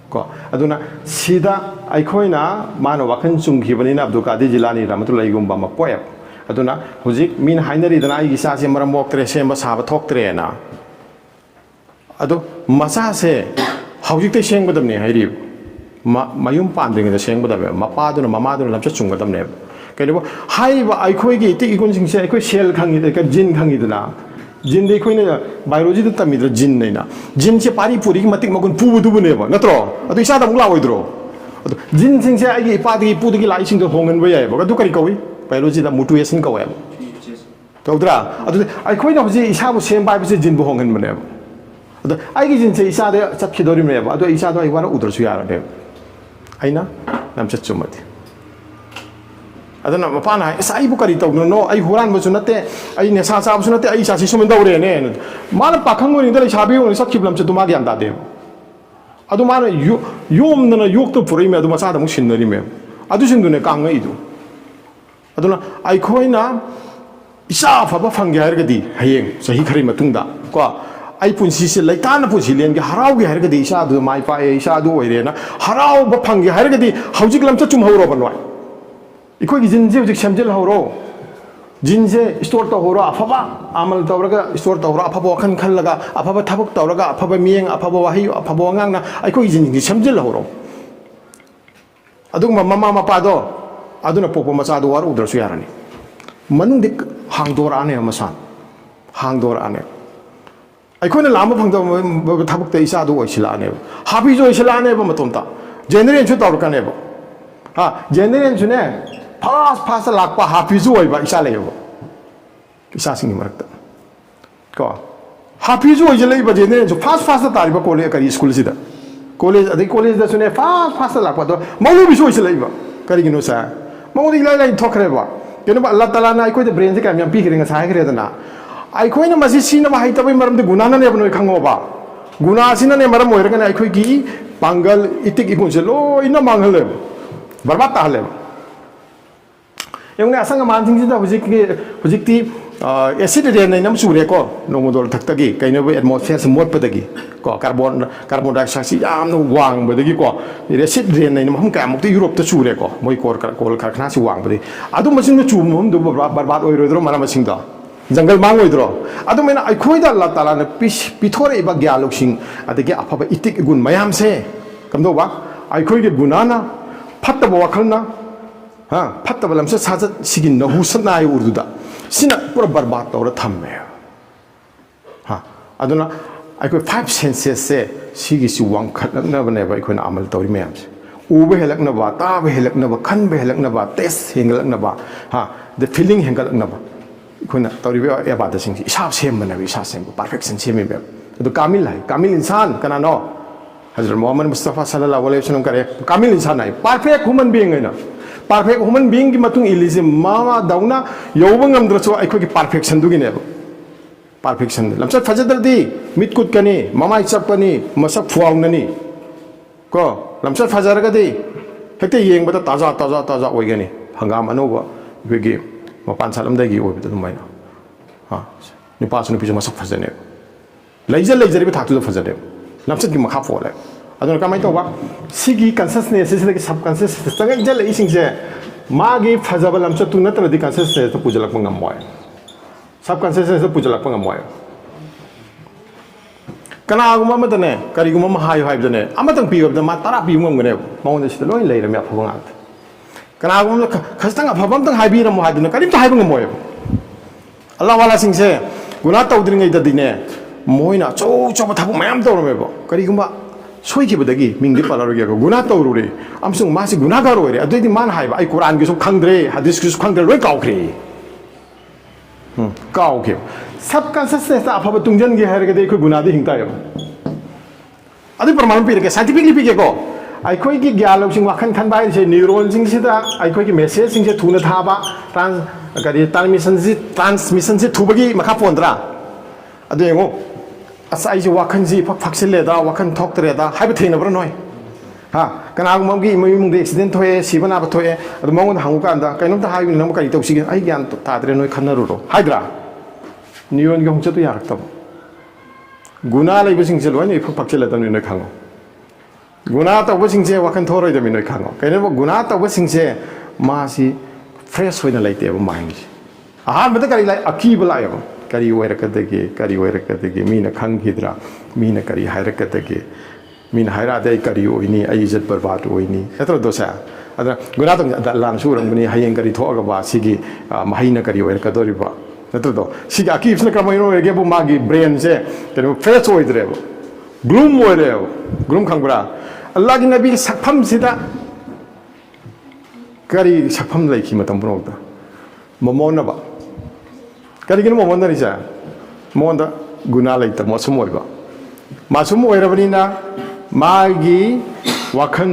ꯀꯣ ꯑꯗꯨꯅ ꯁꯤꯗ ꯑꯩꯈꯣꯏꯅ ꯃꯥꯅ ꯋꯥꯈꯜ ꯆꯨꯝꯈꯤꯕꯅꯤꯅ ꯑꯕꯗꯨꯜ ꯀꯥꯗꯤꯔ ꯖꯤꯂꯥꯅꯤ ꯔꯍꯃꯇꯨꯜꯂꯥꯍꯤꯒꯨꯝꯕ ꯑꯃ ꯄꯣꯛꯑꯦꯕ ꯑꯗꯨꯅ ꯍꯧꯖꯤꯛ ꯃꯤꯅ ꯍꯥꯏꯅꯔꯤꯗꯅ ꯑꯩꯒꯤ ꯏꯆꯥꯁꯦ ꯃꯔꯝ ꯃꯣꯛꯇ꯭ꯔꯦ ꯁꯦꯝꯕ ꯁꯥꯕ ꯊꯣꯛꯇ꯭ꯔꯦꯅ ꯑꯗꯣ ꯃꯆꯥꯁꯦ ꯍꯧꯖꯤꯛꯇꯩ ꯁꯦꯝꯒꯗꯕꯅꯦ ꯍꯥꯏꯔꯤꯕ ꯃꯌꯨꯝ ꯄꯥꯟꯗ꯭ꯔꯤꯉꯩꯗ ꯁꯦꯝꯒꯗꯕꯅꯦꯕ ꯃꯄꯥꯗꯨꯅ ꯃꯃꯥꯗꯨꯅ ꯂꯝꯆꯠ ꯆꯨꯝꯒꯗꯕꯅꯦꯕ ꯀꯩꯅꯣ ꯍꯥꯏꯔꯤꯕ ꯑꯩꯈꯣꯏꯒꯤ ꯏꯇꯤꯛ ꯏꯒꯨꯟꯁꯤꯡꯁꯦ ꯑꯩꯈꯣꯏ ꯁꯦꯜ ꯈꯪꯉꯤꯗ ꯖꯤꯟ ꯈꯪꯉꯤꯗꯅ ꯖꯤꯟꯗꯤ ꯑꯩꯈꯣꯏꯅ ꯕꯥꯏꯑꯣꯂꯣꯖꯤꯗ ꯇꯝꯃꯤꯗ꯭ꯔ ꯖꯤꯟꯅ ꯖꯤꯟꯁꯦ ꯄꯥꯔꯤ ꯄꯨꯔꯤꯒꯤ ꯃꯇꯤꯛ ꯃꯒꯨꯟ ꯄꯨꯕꯗꯨꯕꯨꯅꯦꯕ ꯅꯠꯇ꯭ꯔꯣ ꯑꯗꯨ ꯏꯁꯥꯗ ꯑꯃꯨꯛ ꯂꯥꯛꯑꯣꯏꯗ꯭ꯔꯣ ꯑꯗꯣ ꯖꯤꯟꯁꯤꯡꯁꯦ ꯑꯩꯒꯤ ꯏꯄꯥꯗꯒꯤ ꯏꯄꯨꯗꯒꯤ ꯂꯥꯛꯏꯁꯤꯡꯗꯣ ꯍꯣꯡꯍꯟꯕ ꯌꯥꯏꯑꯕ ꯑꯗꯨ ꯀꯔꯤ ꯀꯧꯏ ꯕꯥꯏꯑꯣꯂꯣꯖꯤꯗ ꯃꯨꯇꯨꯌꯦꯁꯟ ꯀꯧꯋꯦꯕ ꯇꯧꯗ꯭ꯔꯥ ꯑꯗꯨꯗꯤ ꯑꯩꯈꯣꯏꯅ ꯍꯧꯖꯤꯛ ꯏꯁꯥꯕꯨ ꯁꯦꯝꯕ ꯍꯥꯏꯕꯁꯤ ꯖꯤꯟꯕꯨ ꯍꯣꯡꯍꯟꯕꯅꯦꯕ ꯑꯗꯣ ꯑꯩꯒꯤ ꯖꯤꯟꯁꯦ ꯏꯁꯥꯗ ꯆꯠꯈꯤꯗꯧꯔꯤꯕꯅꯦꯕ ꯑꯗꯣ ꯏꯁꯥꯗꯣ ꯑꯩ ꯋꯥꯔꯛꯎꯗ꯭ꯔꯁꯨ ꯌꯥꯔꯅꯦꯕ ꯑꯩꯅ ꯂꯝꯆꯠ ꯆꯨꯝꯃꯗꯤ ꯑꯗꯨꯅ ꯃꯄꯥꯅ ꯍꯥꯏ ꯑꯁ ꯑꯩꯕꯨ ꯀꯔꯤ ꯇꯧꯗꯣꯏꯅꯣ ꯑꯩ ꯍꯨꯔꯥꯟꯕꯁꯨ ꯅꯠꯇꯦ ꯑꯩ ꯅꯦꯁꯥ ꯆꯥꯕꯁꯨ ꯅꯠꯇꯦ ꯑꯩ ꯏꯆꯥꯁꯤ ꯁꯨꯃꯥꯏꯅ ꯇꯧꯔꯦꯅꯦ ꯃꯥꯅ ꯄꯥꯈꯪ ꯑꯣꯏꯔꯤꯉꯩꯗ ꯂꯩꯁꯥꯕꯤ ꯑꯣꯏꯔꯤꯉꯩꯗ ꯆꯠꯈꯤꯕ ꯂꯝꯆꯠꯇꯨ ꯃꯥ ꯒ꯭ꯌꯥꯟ ꯇꯥꯗꯦꯕ ꯑꯗꯨ ꯃꯥꯅ ꯌꯣꯝꯗꯅ ꯌꯣꯛꯇ ꯄꯨꯔꯛꯏꯃꯦ ꯑꯗꯨ ꯃꯆꯥꯗ ꯑꯃꯨꯛ ꯁꯤꯟꯅꯔꯤꯃꯦꯕ ꯑꯗꯨꯁꯤꯡꯗꯨꯅꯦ ꯀꯥꯡꯉꯛꯏꯗꯨ ꯑꯗꯨꯅ ꯑꯩꯈꯣꯏꯅ ꯏꯆꯥ ꯑꯐꯕ ꯐꯪꯒꯦ ꯍꯥꯏꯔꯒꯗꯤ ꯍꯌꯦꯡ ꯆꯍꯤ ꯈꯔꯒꯤ ꯃꯇꯨꯡꯗ ꯀꯣ ꯑꯩ ꯄꯨꯟꯁꯤꯁꯦ ꯂꯩꯇꯥꯅ ꯄꯨꯟꯁꯤ ꯂꯦꯟꯒꯦ ꯍꯔꯥꯎꯒꯦ ꯍꯥꯏꯔꯒꯗꯤ ꯏꯆꯥꯗꯨ ꯃꯥꯏ ꯄꯥꯛꯑꯦ ꯏꯆꯥꯗꯨ ꯑꯣꯏꯔꯦꯅ ꯍꯔꯥꯎꯕ ꯐꯪꯒꯦ ꯍꯥꯏꯔꯒꯗꯤ ꯍꯧꯖꯤꯛ ꯂꯝꯆꯠ ꯆꯨꯝꯍꯧꯔꯕ ꯅꯣꯏ ꯑꯩꯈꯣꯏꯒꯤ ꯖꯤꯟꯁꯦ ꯍꯧꯖꯤꯛ ꯁꯦꯝꯖꯤꯜꯍꯧꯔꯣ ꯖꯤꯟꯁꯦ ꯏꯁꯇꯣꯔ ꯇꯧꯍꯧꯔꯣ ꯑꯐꯕ ꯑꯃꯜ ꯇꯧꯔꯒ ꯏꯁꯇꯣꯔ ꯇꯧꯍꯧꯔꯣ ꯑꯐꯕ ꯋꯥꯈꯜ ꯈꯜꯂꯒ ꯑꯐꯕ ꯊꯕꯛ ꯇꯧꯔꯒ ꯑꯐꯕ ꯃꯤꯠꯌꯦꯡ ꯑꯐꯕ ꯋꯥꯍꯩ ꯑꯐꯕ ꯋꯥꯉꯥꯡꯅ ꯑꯩꯈꯣꯏꯒꯤ ꯖꯤꯟꯁꯤꯡꯁꯦ ꯁꯦꯝꯖꯤꯜꯍꯧꯔꯣ ꯑꯗꯨꯒꯨꯝꯕ ꯃꯃꯥ ꯃꯄꯥꯗꯣ ꯑꯗꯨꯅ ꯄꯣꯛꯄ ꯃꯆꯥꯗꯣ ꯋꯥꯔꯛꯎꯗ꯭ꯔꯁꯨ ꯌꯥꯔꯅꯤ ꯃꯅꯨꯡꯗꯤ ꯍꯥꯡꯗꯣꯔꯛꯑꯅꯦꯕ ꯃꯁꯥꯅ ꯍꯥꯡꯗꯣꯔꯛꯑꯅꯦꯕ ꯑꯩꯈꯣꯏꯅ ꯂꯥꯝꯕ ꯐꯪꯗꯕ ꯊꯕꯛꯇ ꯏꯆꯥꯗꯨ ꯑꯣꯏꯁꯤꯜꯂꯛꯑꯅꯦꯕ ꯍꯥꯕꯤꯁꯨ ꯑꯣꯏꯁꯤꯜꯂꯛꯑꯅꯦꯕ ꯃꯇꯣꯝꯇ ꯖꯦꯅꯦꯔꯦꯜꯁꯨ ꯇꯧꯔꯛꯀꯅꯦꯕ ꯖꯦꯅꯦꯔꯦꯜꯁꯨꯅꯦ ꯐꯥꯁꯇ ꯂꯥꯛꯄ ꯍꯥꯐꯤꯁꯨ ꯑꯣꯏꯕ ꯏꯆꯥ ꯂꯩꯌꯦꯕ ꯏꯆꯥꯁꯤꯡꯒꯤ ꯃꯔꯛꯇ ꯀꯣ ꯍꯥꯐꯤꯁꯨ ꯑꯣꯏꯁꯤꯜꯂꯛꯏꯕ ꯖꯦꯅꯦꯔꯦꯜꯁꯨ ꯐꯥꯁꯇ ꯇꯥꯔꯤꯕ ꯀꯣꯂꯦꯖ ꯀꯔꯤ ꯁ꯭ꯀꯨꯜꯁꯤꯗ ꯀꯣꯂꯦꯖ ꯑꯗꯩ ꯀꯣꯂꯦꯖꯗꯁꯨꯅꯦ ꯐꯥꯁꯇ ꯂꯥꯛꯄ ꯑꯗꯣ ꯃꯧꯂꯨꯕꯤꯁꯨ ꯑꯣꯏꯁꯤꯜꯂꯛꯏꯕ ꯀꯔꯤꯒꯤꯅꯣ ꯁꯥꯔ ꯃꯉꯣꯟꯗ ꯏꯂꯥꯏ ꯂꯥꯏꯅ ꯊꯣꯛꯈ꯭ꯔꯦꯕ ꯀꯩꯅꯣ ꯑꯜꯂꯥ ꯇꯥꯂꯥꯅ ꯑꯩꯈꯣꯏꯗ ꯕ꯭ꯔꯦꯟꯁꯦ ꯀꯌꯥꯝ ꯌꯥꯝ ꯄꯤꯈ꯭ꯔꯦ ꯉꯁꯥꯏ ꯍꯥꯏꯈ꯭ꯔꯦꯗꯅ ꯑꯩꯈꯣꯏꯅ ꯃꯁꯤ ꯁꯤꯖꯤꯟꯅꯕ ꯍꯩꯇꯕꯒꯤ ꯃꯔꯝꯗꯤ ꯒꯨꯅꯥꯅꯅꯦꯕ ꯅꯣꯏ ꯈꯪꯉꯣꯕ ꯒꯨꯅꯥꯁꯤꯅꯅꯦ ꯃꯔꯝ ꯑꯣꯏꯔꯒꯅꯦ ꯑꯩꯈꯣꯏꯒꯤ ꯄꯥꯡꯒꯜ ꯏꯇꯤꯛ ꯏꯒꯨꯟꯁꯦ ꯂꯣꯏꯅ ꯃꯥꯡꯍꯜꯂꯦꯕ ꯕꯔꯕꯥꯠ ꯇꯥꯍꯜꯂꯦꯕ ꯌꯦꯡꯉꯨꯅꯦ ꯑꯁꯪ ꯑꯃꯥꯟꯁꯤꯡꯁꯤꯗ ꯍꯧꯖꯤꯛꯇꯤ ꯑꯦꯁꯤड ꯔꯦꯟ ꯑꯃ ꯆꯨꯔꯦꯀꯣ ꯅꯣꯡꯃꯗꯣꯜ ꯊꯛꯇꯒꯤ ꯀꯩꯅꯣꯕ ꯑꯦꯠꯃꯣꯁꯐꯤꯌꯔꯁꯦ ꯃꯣꯠꯄꯗꯒꯤ ꯀꯣ ꯀꯥꯔꯕꯣꯟ ꯗꯥꯏꯑꯣꯛꯁꯥꯏꯗꯁꯤ ꯌꯥꯝꯅ ꯋꯥꯡꯕꯗꯒꯤꯀꯣ ꯑꯦꯁꯤड ꯔꯦꯟ ꯑꯩꯅ ꯃꯐꯝ ꯀꯌꯥꯃꯨꯛꯇꯤ ꯌꯨꯔꯣꯞꯇ ꯆꯨꯔꯦꯀꯣ ꯃꯣꯏ ꯀꯣꯜ ꯀꯔꯈꯅꯥꯁꯤ ꯋꯥꯡꯕꯗꯒꯤ ꯑꯗꯨꯝꯕꯁꯤꯡꯗꯣ ꯆꯨꯕ ꯃꯐꯝꯗꯨꯕꯨ ꯕꯔꯕꯥꯠ ꯑꯣꯏꯔꯣꯏꯗ꯭ꯔꯣ ꯃꯅꯥ ꯃꯁꯤꯡꯗꯣ ꯖꯪꯒꯜ ꯃꯥꯡꯉꯣꯏꯗ꯭ꯔꯣ ꯑꯗꯨꯃꯥꯏꯅ ꯑꯩꯈꯣꯏꯗ ꯑꯜꯂꯥ ꯇꯥꯂꯥꯅ ꯄꯤꯊꯣꯔꯛꯏꯕ ꯒ꯭ꯌꯥꯟ ꯂꯧꯁꯤꯡ ꯑꯗꯒꯤ ꯑꯐꯕ ꯏꯇꯤꯛ ꯏꯒꯨꯟ ꯃꯌꯥꯝꯁꯦ ꯀꯝꯗꯧꯕ ꯑꯩꯈꯣꯏꯒꯤ ꯒꯨꯅꯥꯅ ꯐꯠꯇꯕ ꯋꯥꯈꯜꯅ ꯐꯠꯇꯕ ꯂꯝꯆꯠ ꯁꯥꯖꯠ ꯁꯤꯒꯤ ꯅꯍꯨꯁꯠꯅ ꯍꯥꯏ ꯎꯔꯗꯨꯗ ꯁꯤꯅ ꯄꯨꯔꯥ ꯕꯔꯕꯥꯠ ꯇꯧꯔ ꯊꯝꯃꯦ ꯑꯗꯨꯅ ꯑꯩꯈꯣꯏ 5 ꯁꯦꯟꯁꯦꯁꯁꯦ ꯁꯤꯒꯤꯁꯤ ꯋꯥꯡꯈꯠꯂꯛꯅꯕꯅꯦꯕ ꯑꯩꯈꯣꯏꯅ ꯑꯃꯜ ꯇꯧꯔꯤ ꯃꯌꯥꯝꯁꯦ ꯎꯕ ꯍꯦꯜꯂꯛꯅꯕ ꯇꯥꯕ ꯍꯦꯜꯂꯛꯅꯕ ꯈꯟꯕ ꯍꯦꯜꯂꯛꯅꯕ ꯇꯦꯁ ꯍꯦꯟꯒꯠꯂꯛꯅꯕ ꯗ ꯐꯤꯂꯤꯡ ꯍꯦꯟꯒꯠꯂꯛꯅꯕ ꯑꯩꯈꯣꯏꯅ ꯇꯧꯔꯤꯕ ꯑꯦꯕꯥꯗꯁꯤꯡꯁꯤ ꯏꯁꯥ ꯁꯦꯝꯕꯅꯦꯕ ꯏꯁꯥ ꯁꯦꯝꯕ ꯄꯔꯐꯦꯛꯁꯟ ꯁꯦꯝꯃꯤꯕ ꯑꯗꯨ ꯀꯥꯃꯤꯜ ꯍꯥꯏ ꯀꯥꯃꯤꯜ ꯏꯟꯁꯥꯟ ꯀꯅꯥꯅꯣ ꯍꯖꯔꯠ ꯃꯨꯍꯝꯃꯗ ꯃꯨꯁꯇꯐꯥ ꯁꯜꯂꯜꯂꯥꯍꯨ ꯑꯂꯩꯍꯤ ꯋꯁꯜꯂꯝ ꯀꯔꯦ ꯀꯥꯃꯤꯜ ꯏꯟꯁꯥꯟ ꯍꯥꯏ ꯄꯔꯐꯦक्ट ह्यूमन बीइंग है ना perfect human being ki matung ilisi mama dauna yobang amdraso ai khoi ki perfection du gi ne perfection lamsat fajadaldi mit kut kani mama ichap kani masak fuang nani ko lamsat fajaraga di hekte yeng bata taza oigani hangam anuba begi mapan salam dagi oibata dumai ha ni pasu ni pisu masak fajane leijari bi thaktu fajane lamsat ki makha fole aduna kamai to ba sigi consciousness sigi subconscious tanga ijal ising je magi fajaba lamsat tu natra di consciousness to pujalak mangam moy subconscious to pujalak mangam moy kana aguma matane kari guma ma hayu hayu ne amatang pi gabda ma tara pi ngom gane mawon sida loi leira me afabang at kana aguma khastang afabam tang habi ram haduna kari ta hayu ngom moy Allah wala singse guna tawdring ngai dadine moina chou chou thabu mayam tawrome bo kari guma soi ki badagi mingdi palaro ge guna tawrure amsung masi guna garo re adoidi man hayu ai quran ge so khangdre hadis ge so khangdre loi kaukre kaukre subconsciousness afaba tungjan ge hair ge de guna de hingta yo adi praman pi ge scientifically pi ge ko ai khoi gi gyal sing wakhan khan bai se neuron sing sida ai khoi gi message sing se thuna thaba transmission se thubagi makha pondra adu yengo asa ai je wakhan ji phaksil le da wakhan thok tre da haiba theina bra noi ha kana gum gi mung de accident thoe sibana ba thoe adu mong da hangu ka anda kainom ta hayu nam ka ri tau sig ai gyan ta dre noi khannaru ro haidra neuron ge hongcha tu yarak tab guna lai basing je loi nei phaksil le da noi khango guna ta basing je wakhan thoroi da mi noi khango kaine guna ta basing je ma si fresh hoina lai te ba mind ahan bada kari lai akiba lai ba kari oirakadage mina khangidra mina kari hairakadage mina hairade kari oini ai jat barbat oini etro dosa adra guna tong lan suram guni hayeng kari thoga ba sigi mahina kari oirakadori ba etro do sigi akif na kamaino ege bu magi brain se kero fresh oidre ba gloom oire gloom khangbra allah gi nabi sakpham sida kari sakpham lai ki matam brokda momona ba kari gino momona ri sa monda guna lai ta mosum oiba masum oirabani na magi wakhan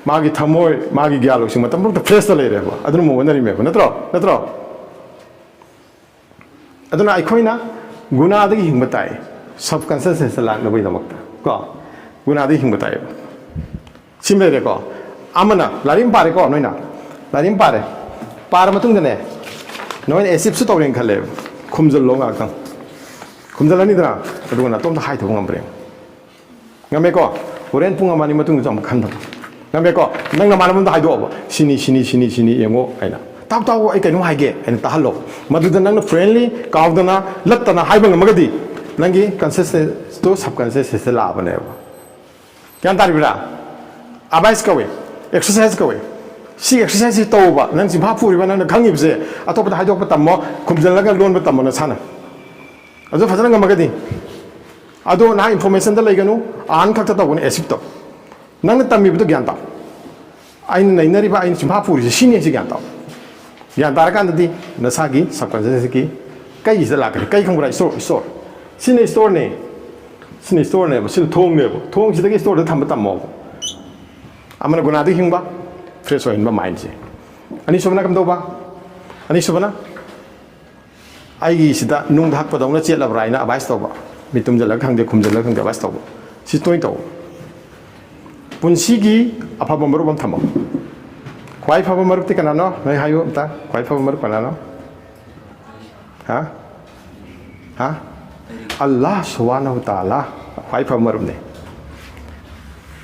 magi thamoi magi gyalo sing matam brokda fresh ta lai re ba adunu momona ri me ba natro aduna ai khoina guna da gi hingba tai subconscious la na bai damakta ko guna da hingba tai simbe re ko amana larim pare ko noina larim pare par matung dane noin esip su tawren khale khumjal lo nga tang khumjal ani dra aduna tom ta hai thong ambre ngame ko horen pung amani matung jam khan thang ngame ko nang na manam da hai do ba sini yengo aina taw ai kainu haige aina ta hallo madu da nang friendly kaudana lattana haibang magadi nangi conscious to subconscious se la bane ba kyan tar bira abais kawe exercise kawe si exercise to ba nang si pha phu ri ba nang khangib se atop da haidok pa tammo khumjal laga lon ba tammo na sana ado phajana ngamagadi ado na information da laiganu an khakta ta gon esip to nang tammi bu gyan ta ain nai nari ba ain si pha phu ri si ni si gyan ta gyan ta kan di na sa gi subconscious ki kai is la ka kai khang bra store sini store ne ba sil thong ne ba thong si da gi store da tham ba tammo amana guna di hingba fresh oil ba mind je ani sobana kam do ba ani sobana ai gi sida nung dhak pa dong na chet la brai na advice to ba mitum jala khangde khum jala khangde advice to ba si toin to punsi gi apha bomro bam thamo kwai pha bomro te kana no nai hayo ta kwai pha bomro kana no ha Allah subhanahu wa ta'ala kwai pha bomro ne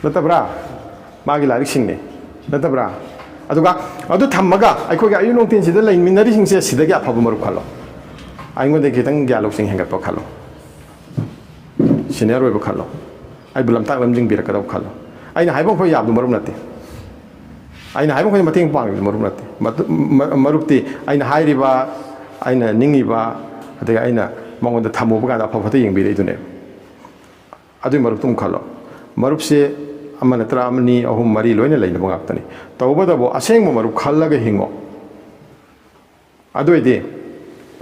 lata bra magi larik sing ne natabra aduga adu thammaga aiko ga ayunong tin sida lain minari sing se sida ga phabu maru khalo aingo de kitang gyalok sing hengat pa khalo senior we khalo ai bulam tak lam jing bir ka daw khalo aina haibong pho yab du marum nate aina haibong pho mating pang marum nate marupti aina hairiba aina ningiba adaga aina mangonda thamu ba ga pha pha ying bi re du ne adu marup tum khalo marup se amana tra amni ahum mari loina leina bangak tani tawbada bo aseng mo maru khallaga hingo adoide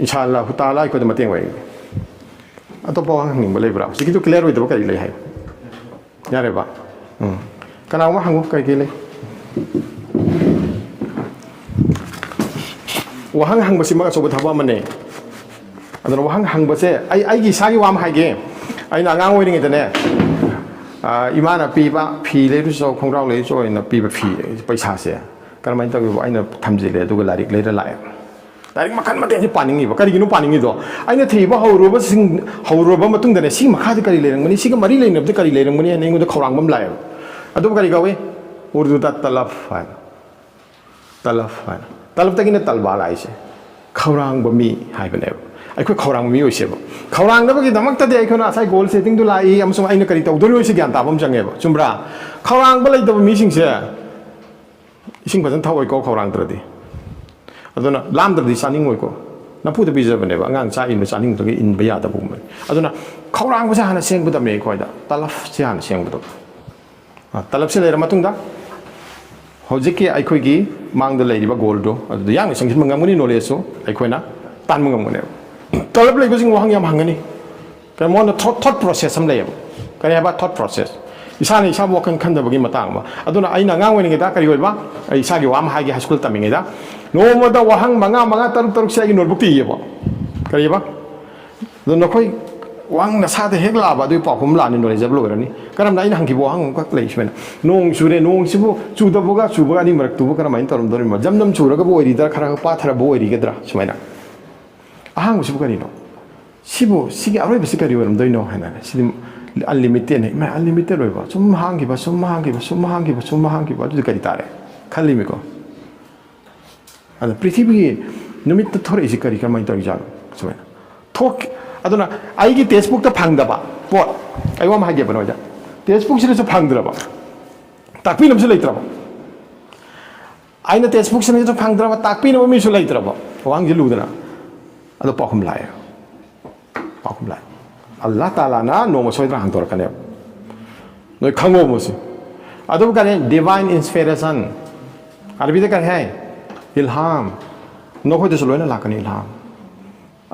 inshallah taala ko de mateng wai ato pa hang ning balai bra siki to clear oi do kai lai hai yare ba kana ma hangu kai ke le wahang hang basi maka sobat haba mane adana wahang hang base ai gi sagi wam haige ai na ngang wei ning ne imana pi ba phi le du so khong rao le so na pi ba phi paisa se karamai ta ai na thamji le du larik le la larik makan mate ji paningi ba kari ginu paningi do ai na thei ba hauro ba sing hauro ba matung dane sing makha de kari le rang mani sing mari le nab de kari le rang mani ne ngu de khawrang bam lai adu kari ga we urdu ta talaf tagina talba lai se khawrang ba mi hai ba ne ai khoi khawrang mi oi se ba khawrang da ba gi damak ta de ai khona sai goal setting du lai am sung ai na kari taw do loi se gyan ta bam change ba chumbra khawrang ba lai da mi sing se ising ba jan thawai ko khawrang tra di aduna lam da di saning oi ko na pu da bi ja ba ne ba ngang cha in ba saning to gi in ba ya da bu me aduna khawrang ba sa hana seng bu da me khoi da talaf se hana seng bu do talaf se le ra matung da hojiki ai khoi gi mang da le ri ba goal do adu yang sing mangam ni knowledge so ai khoi na tan mangam ne talab le ko sing wahang yam hangani ka mon thought process sam le ka ya ba thought process isani isa bo kan khanda bagi matang ba aduna aina ngang wen ngi da kari ba isa gi wam ha gi high school taming da no mo da wahang manga taruk se gi notebook ti ye ba kari ba do no khoi wang na sa de hek la ba du pa khum la ni no le jab lo ra ni karam da ina hang gi bo hang ka le shmen nong chu re nong sibu chu da bo ga ni marak tu bo karam ain torom dorim jam jam chu ra ga bo ri da khara pa thara bo ri ga dra shmaina ahang sibu kari no sibu sigi aroi bisi kari waram doi no hana sidim unlimited ne ma unlimited roi ba sum hang gi ba du kari tare khali mi ko ada prithibhi numit ta thore isi kari kamai tar ja shmaina thok aduna ai gi textbook ta phang da ba pot ai wa ma ha ge ba no ja textbook sire so phang dra ba takpi nam se leitra ba ai na textbook sire so phang dra ba takpi nam mi so leitra ba wang ji lu da na ado pakhum lai Allah Ta'ala na no mo soidra hang tor kane noi khango mo si ado kane divine inspiration arabi de kar hai ilham no khoi de so loina la kane ilham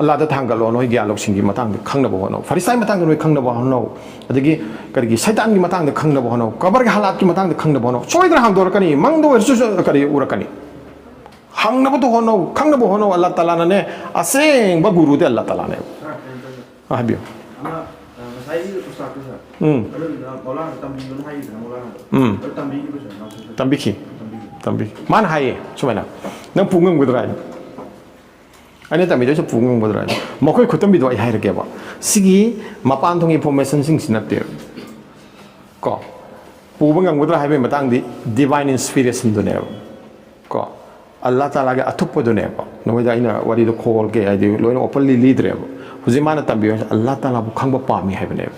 Allah da thang ga lo noi gya lok sing gi matang khangna bo no farisai matang noi khangna bo no adagi kar gi saitan gi matang de khangna bo no kabar gi halat gi matang de khangna bo no soidra hang tor kane mang do so kari ura kane hang na bo to hono khang na bo hono Allah Ta'ala na ne aseng ba guru de Allah Ta'ala ne habio saya ustaz tu kalau maulana tambi mun hai na maulana tambi ki besan tambi man hai sumena nang pungeng bu drai ane tambi jo pungeng bu drai mo khoi khutam bi do ai hai ra ke ba sigi mapan thong information sing sinat te ko pu bang bu drai hai be matang di divine inspiration do ne ko Allah Ta'ala ga atup do ne ba no da ina wari do call ke ai di loina openly lead re ba huzimana tambi Allah Ta'ala bu khang ba pa mi hai be ne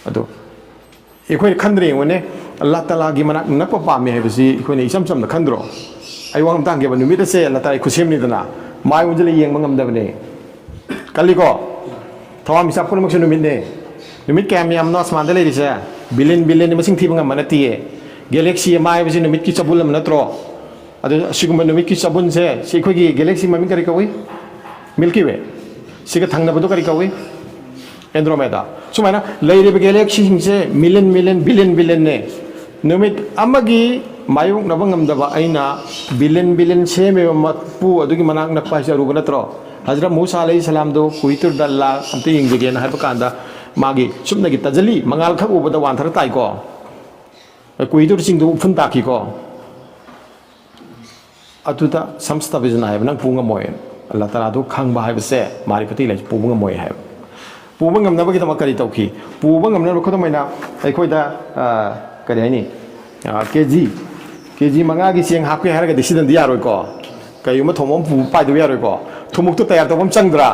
ado ikhoi khandre ngone Allah Ta'ala gi manak nak pa pa mi hai bisi ikhoi ne isam sam na khandro ai wang tang ge ba numit se Allah Ta'ala khusem ni dana mai unjele yeng mangam da ne kaliko thawam isa pun mak numit ne numit kam yam no asman de le ri se billion ni masing thi bangam manati e galaxy mai bisi numit ki chabul am natro ado sigum numit ki chabun se si khoi gi galaxy mami kari ka wi milky way siga thangna bodo kari ka wi Andromeda sumana leire be galaxy hingse million billion ne numit amagi mayung nabangam daba aina billion se me matpu adugi manak nak pa jaru natro Hazrat Musa alayhi salam do kuitur dalla amte yingjege na haipa kanda magi sumna gi tajali mangal khak ubada wan thar tai ko kuitur sing do phun ta ki ko atuta samsta bizna hai nang punga moy Allah Ta'ala do khang ba hai se mari pati lai punga moy hai puba ngam na ba kita makari tauki puba ngam na ba khoda maina ai khoi da kari ai ni kg manga gi siang hap ke har ga decision dia roi ko kai ma thomom pu pai do ya roi ko thumuk to tayar to bom changdra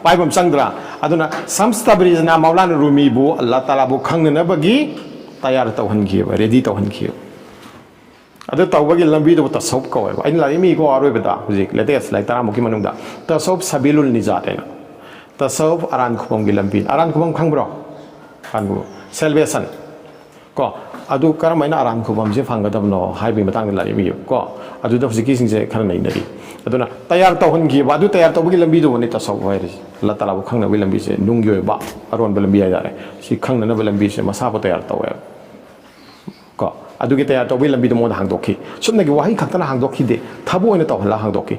pai bom changdra aduna samsta bri na maulana rumi bu Allah Ta'ala bu khang na ba gi tayar to han gi ba ready to han gi adu taw ba gi lambi do ta sop ko ai la mi ko aroi ba da hujik latest lai tara muki manung da ta sop sabilul nizat ai tasawuf aran khubam gilambi aran khubam khangbro khanbu salvation ko adu karamaina aran khubam je phangadam no haibi matang la mi ko adu da huziki sing je khana nei nari aduna tayar to hun gi ba adu tayar to gi lambi do ni tasawuf hai Allah Ta'ala bu khangna bi lambi se nung yo ba aron lambi ya dare si khangna na lambi se masa ba tayar to ko adu gi tayar to bi lambi do mo hang dokhi sumna gi wahi khaktana hang dokhi de thabu ina to hala hang dokhi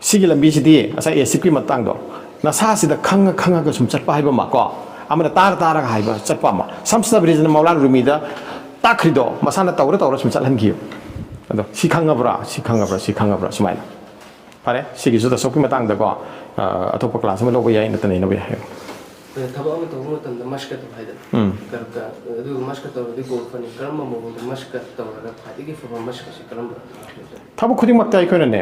Sigi lambi sidi asa esiki matang do nasa sida khanga ga sum chatpa haiba ma ko amana tar haiba chatpa ma samsa brizna maula rumida takrido masana tawra sum chathan gi ado si khanga bra sumaina pare sigi suda soki matang da ko atopa class ma loba yai natane no be hai thaba ama to mo tam da mashka to haida karka du mashka to di ko fani karma mo mashka to ra phadi gi fa mashka si karma thaba khudi mak tai ko ne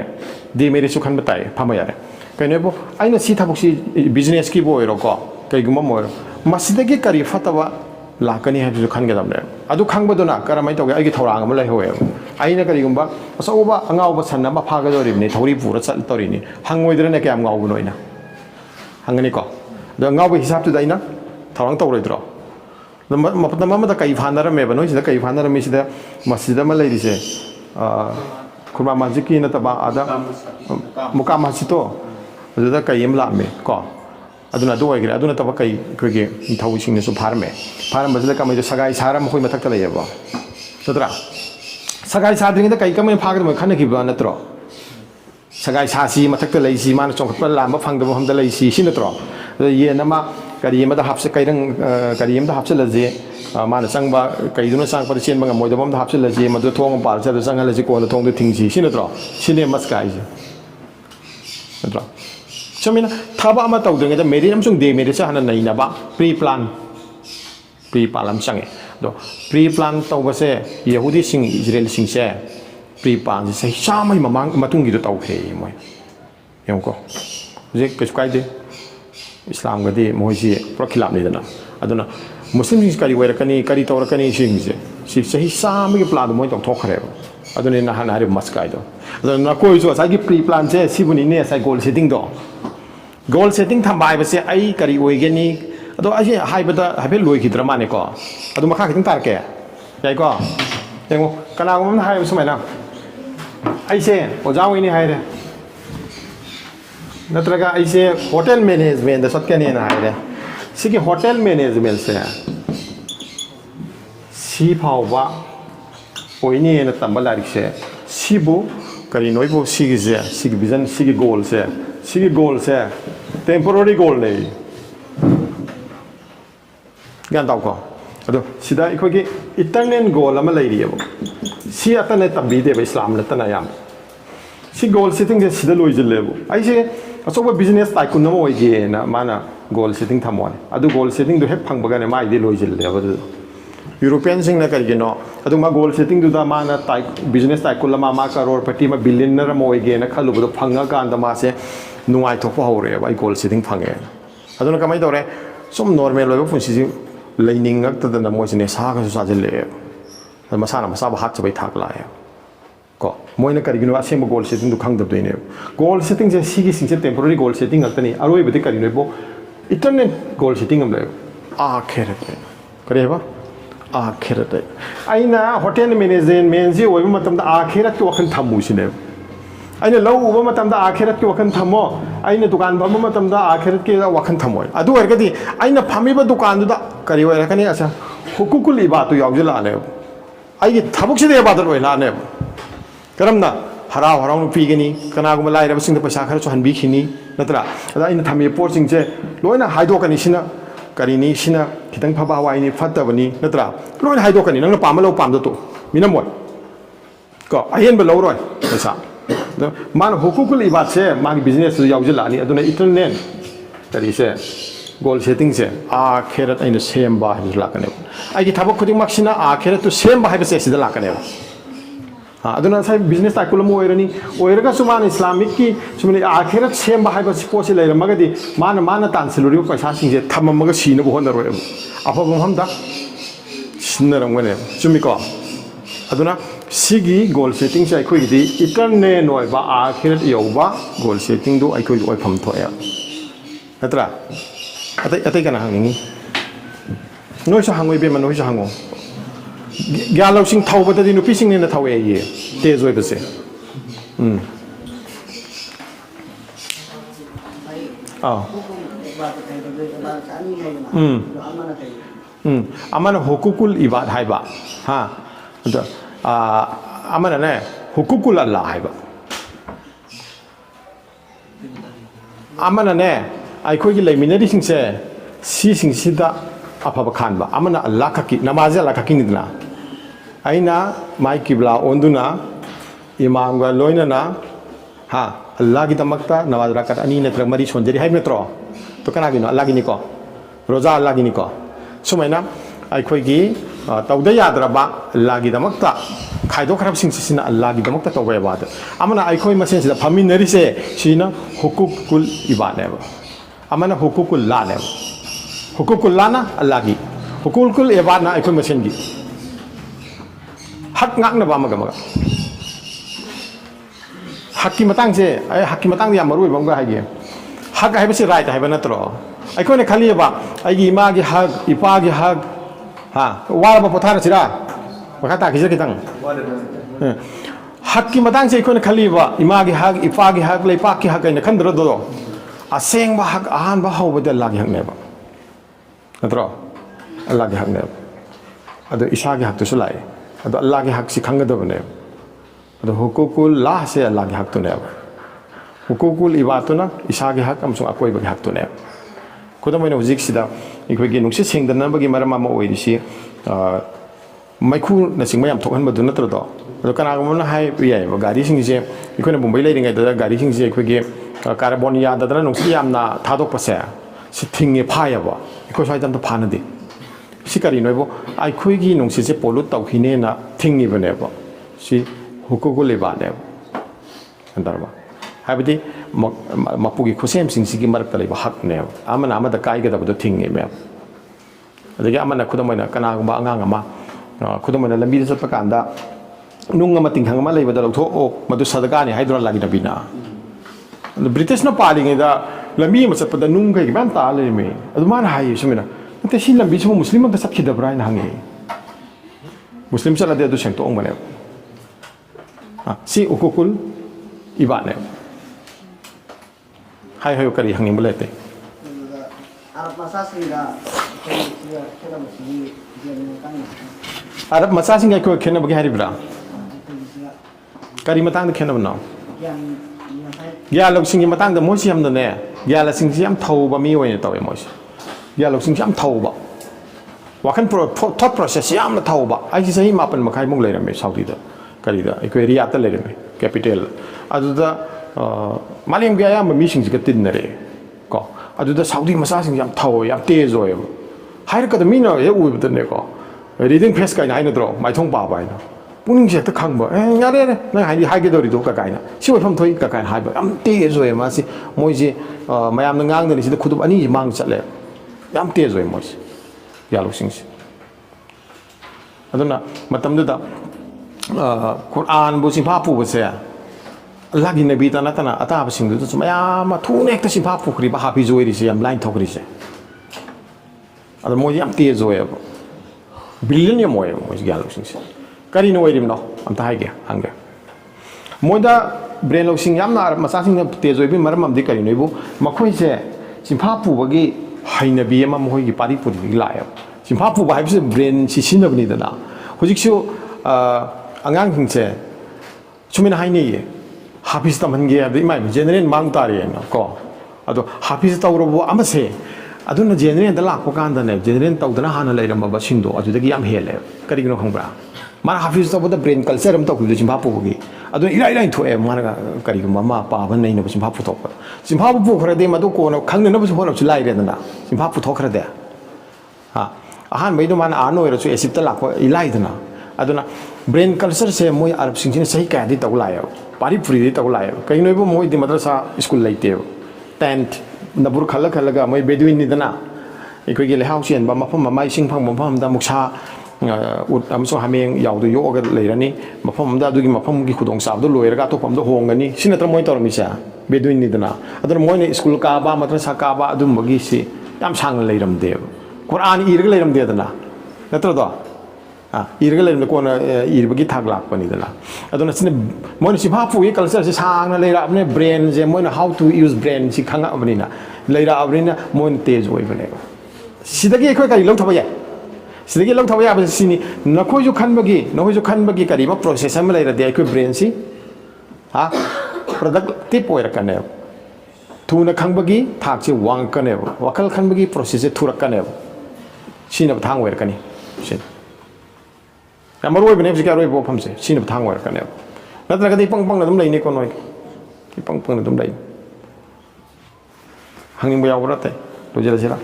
di mere su khan batai phama yare kaine bo aina si thabuk si business ki bo ero ko kai guma mo masida gi kari fataba lakani ha ju khan ga dam ne adu khang ba do na karamai to ga ai gi thorang ma lai hoye aina kari gumba asoba angau ba sanna ma pha ga do ri ne thori pura chal tori ni hangoi dre ne kyam ngau bu noina hangani ko the ngau hisab to daina thorang to roidro the mama da kai phanara me ba no sida kai phanara me sida masjida ma lai ri se kurma majiki na taba ada muka masito da kai yem la me ko aduna do gira aduna taba kai ke thau sing ne su phar me phar majla ka me sagai saram khoi mathak ta lai ba tadra sagai sadring da kai ka me phag da khana ki ba natro sagai sasi mathak ta lai si man chong pa la ma phang da hom da lai si sin natro ye na ma kari ma da hapse kai rang kari yem da hapse la je ma na sang ba kai du na sang pa chen ba ngam moi da bom da hapse la je ma do thong pa cha da sang la je ko na thong da thing si sin natro sin ne mas kai je natro chamina thaba ama taw de da meri nam sung de meri cha hanan nai na ba pre plan sang do pre plan taw ba se yahudi sing israel sing se pre plan se sha mai mamang matung gi do taw khe moi yom ko je ke kai de Islam gadi moisi prokhilap ni dana aduna muslim sing kari wera kari tawra kani sing je si sahi sam gi plan moi tong thok khare aduna na han hari maskai do aduna na koi jo sa gi pre plan je sibuni ne sai goal setting do goal setting thambai ba se ai kari oi ge ni ado ai hai ba da habe loi ki drama ne ko adu makha ki tar ke yai ko yengo kana gum hai ba sumai na ai se ojawi ni hai re natraga aise hotel management da satkane na haire sigi hotel management se si phawba oini na tambala rikse sibu Karino ibo sigi je sigi vision sigi goal se temporary goal nei gan taw ko ado sida ikogi eternal goal ama lai riabo si atane tabi de Islam la tana yam si goal setting je sida loi je lebo aise asoba business tycoon no oige na mana goal setting thamone adu goal setting do hek phangba ne mai de loijil le adu european sing na kari no adu ma goal setting du da mana business tycoon la ma crore pati ma billionaire mo oige na khalu do phanga kan da ma se nuai thok pa hore ba goal setting phange adu na kamai dore som normal lo phun si leining ngak ta da mo sine sa ka sa jil le masana masa ba hat chabai thak la ya ko moina karigino asem goal setting du khang dab doine goal setting je sigi sing se temporary goal setting altani aroi bete karino bo eternal goal setting am le akhirat kare ba akhirat aina hotel management menji oi matam da akhirat ki wakhan thamu sine aina lau uba matam da akhirat ki wakhan thamo aina dukan ba matam da akhirat ki wakhan thamoi adu ergadi aina phami ba dukan du da kari oi rakani asa hukukul ibad tu yaujila ne ai thabuk si de ba da oi la ne karamna harau nu pigani kana gum lai ra sing da paisa khara chu han bi khini natra ada ina thami por sing je loina haido kani sina karini sina kitang phaba wai ni fatta bani natra loina haido kani nang pam lo pam da to minamoi ko ayen ba lo roi paisa man hukukul ibad se man business su yaujila ni aduna internet kari se goal setting se akhirat aina sem ba hibla kane ai ki thabak khuding maksina akhirat tu sem ba hibe se sida la kane aduna sai business ta kulam oirani oiraga suman islamic ki sumani akhirat sem ba haiba sipo se leira magadi mana tan siluri paisa singje thamamaga sina bo honaro afabam hamda sinnaram gane sumiko aduna sigi goal setting sai khoi di itane noi ba akhirat yoba goal setting do ai khoi oi pham thoya natra atai kana hangni noi sa hangoi be man noi sa hango gyalo sing thau ba da nupi sing ne na thau ye te zoi ba se amana hukukul ibad haiba ha amana ne hukukul allah haiba amana ne ai khoi gi leiminari singse si singsida afaba khanba amana Allah khaki namaz Allah khaki nidna aina mai kibla onduna imam ga loina na ha Allah gi damakta namaz rakat ani netra mari sonjari hai metro to kana gi no Allah gi ni ko roza Allah gi ni ko sumaina ai khoi gi tawda yadraba Allah gi damakta khaido kharab sing sina Allah gi damakta tawba ba da amana ai khoi masen sida phaminari se sina hukukul ibane ba amana hukukul la ne hukukul lana Allah gi hukukul ibana ai khoi masen gi hak ngak na ba ma ga ma hakki matang se ai hakki matang ya maru ba ga haige hak hai ba se right hai ba na tro ai khoi ne khali ba ai gi ma gi hak ipa gi hak ha wa ba pothara sira makha ta kije kitang hakki matang se khoi ne khali ba ima gi hak ipa gi hak lei pa ki hak ai ne khandro do aseng ba hak ahan ba hau ba de la gi hak ne ba natro Allah gi hak ne ado isha gi hak tu sulai ado Allah gi hak si khanga do ne ado hukukul la se Allah gi hak tu ne hukukul ibatuna isha gi hak amsung akoi ba gi hak tu ne khudam ina hujik sida ikoi gi nungsi singdan ba gi marama ma oi risi maikhu na singma yam thokhan ba du natro do ado kana ga mon hai pi ai ba gari sing je ikoi na mumbai lai ringai da gari sing je ikoi gi carbon ya da nungsi yam na thadok pa se si thinge pha ya ba ikoi sai dam to phana de si Karino bo ai khoi gi nungsi se polut tau khine na thingi ba ne ba si hukukul iba ne andar ba habidi mapugi khosem sing sigi marak talai ba hak ne amana amada kai ga da ba thingi me adagi amana khudamai kana gumba angang ama khudamai lambi da satpa kanda nung ama tinghang ama lei ba da lotho o madu sadaka ni haidra lagi da bina British na paling da lambi ma satpa da nung kai ban ta le me adu man hai sumina te si lambi su muslim da sat khida brai na hangi muslim sala de du seng to ong bane si ukukul ibane hai hai kari hangi bulete Arab masa singa ko khena bagi hari bra kari matang da khena bna ya lok singi matang da mo si am da ne ya la sing si am thau ba mi oi taw mo si ya lok sing si am thau ba wa kan thought process yam na thau ba ai si ma pan makai mong le me saudi da kari da ko area ta le me capital adu da malim ga ya ma mi sing si ka tin na re ko adu da saudi masa sing yam thau yam te zo yo hai ka da mi na ye u ba ne ko reading press ka na ai na dro mai thong ba ba na puning je ta khang ba ya re re na hai ge do ri do ka kai na si wa pham thoi ka kai hai ba am te zo ye ma si moi ji mayam na ngang ni si da khudub ani mang chat le yam te zo ye mo si ya lo sing si aduna matam da Quran bu sin pha pu ba se lagi nabi ta na ata ba sing du su mayam ma thu nek ta sin pha pu kri ba ha pi zo ri se yam line thok ri se adu mo yam te zo ye billion ye mo ye mo ya lo sing si Karino oi rim no am ta hai ge hang ge moida brain lo sing yam na masa sing te zo bi maram am di Karino bu makhoi se sin pha pu ba gi haina bi ma mo gi pari pu di la ya sin pha pu ba hai se brain si sin ni da na hojik su angang hing se chumina hai ni ye hafiz tam han ge ya mai general mang ta re na ko ado hafiz ta ro bu am se aduna general da la ko kan da ne general tau da na hana lai ram ba sing do adu da gi yam hele kari no khang bra mana hafiz ta da brain culture am ta ku sin pha pu gi adu ila thu e mana kari ko mama pa ban nei no sin pha pu thok sin pha pu khra de ma do ko no khang na bu ho no lai re na sin pha pu thok khra de ha ahan mai do mana ano ro chu esip ta la ko ilai da na aduna brain culture se moi arab sing sin sahi ka di ta la ya pari puri di ta la ya kai no bu moi di madrasa school lai te tent na bur khala khala ga moi bedouin ni da na ikoi ge le house en ba ma pham mai sing phang ma pham da muksa ut amso hameng yaw do yo ga leirani mafam da dugi mafam gi khudong sab do loira ga to pam do hongani sina tra moi tor mi sa bedouin ni dana adar moi ne school ka ba madrasa ka ba adum bagi si yam sang leiram de Quran ir ga leiram de dana natro do ir ga leiram ko na ir bagi thak lak pani dana aduna sina moi si pha pu ye culture si sang na leira apne brain je moi na how to use brain si khanga abni na leira abni na moi tej oi bane sidagi khoi kai lo thaba ya sidagi long thawaya ba sini nakhoi ju khan bagi kari ma process am lai ra de ko brain si ha productive oira kane thuna khangba thak che wang kaneba wakal khanba process thurak kaneba sina thang wer kani sin amaroi bene bji ka roi bo phamse sina thang wer kaneba natra ka di pang na dum lai ne ko noi ki pang na dum lai hanging ba yaw rate to jela jela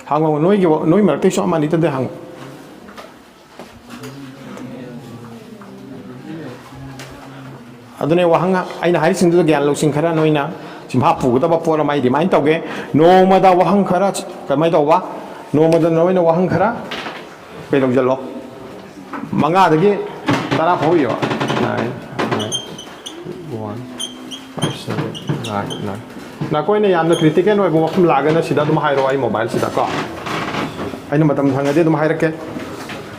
hangwa noi mar te so amani te hang adune wahanga aina hari singdu gyan loksing khara noina simha pu da ba pora mai di mai tawge no ma da wahang khara kamai to wa no ma da noina wahang khara pe long jalo manga da ge tara phoi yo นะก็ในยามนักคริติกหน่อยผมว่าคุณลากันนะสิดาตุมาให้เราไอ้โมบายสิดาก็ไอ้นั่นมาทำทางเดียวตุมาให้รักแก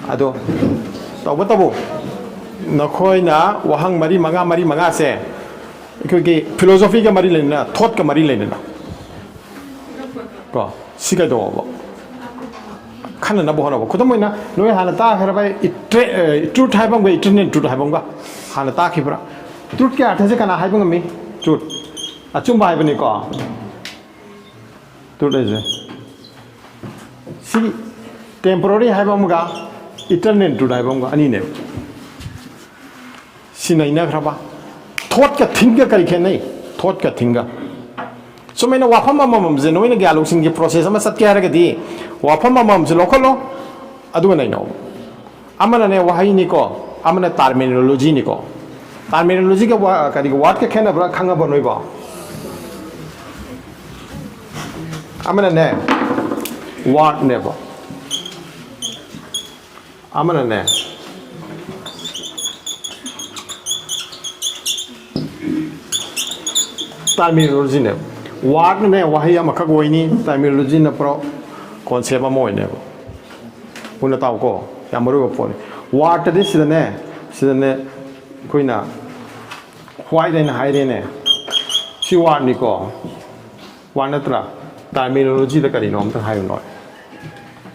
อะดูต่อไปต่อบุนักค่อยนะว่าหังมารีมังเสคือกี่ฟิโลโซฟีก็มารีเลยนะทอดก็มารีเลยนะก็สิกระโดดบ่ขั้นนั้นบ่ฮะนะบ่คุณต้องมั้ยนะน้อยหานาตาครับไปอิตรูทไฮบังไปอิตเนตรูทไฮบังก็หานาตาคิดว่าตรูทแกอาจจะกันไฮบังก็มีจุดจุ่มไปเป็นอีกอ่ะตัวเดียวสิ temporary ให้บ้างมั้งก็ eternal ตัวได้บ้างก็อันนี้เนี่ยสิไหนนะครับว่าทอดกับทิ้งก็กันแค่ไหนทอดกับทิ้งก็สมัยนั้นว่าพ่อมามั่มจะน้อยนักยาลูกสิ่งที่ process มันสัตย์แก่อะไรกันดีว่าพ่อมามั่มจะล็อกเขาอะดูกันไหนเนาะอามันเนี่ยว่าให้นี่ก็อามันเนี่ย terminology นี่ก็ terminology ก็ว่ากันดีก็ word ก็แค่นั้นเพราะข้างกับบ่หน่อยบ่아무나 네 what never 아무나 네 terminology 네 what 네 와히야 막하고이니 terminology 네 프로 concept 뭐 있네 오늘 따오고 야모르고 보네 what 시드네 거이나 white and high 네 시와 니고 와나트라 terminology da Karino am tang hayo noi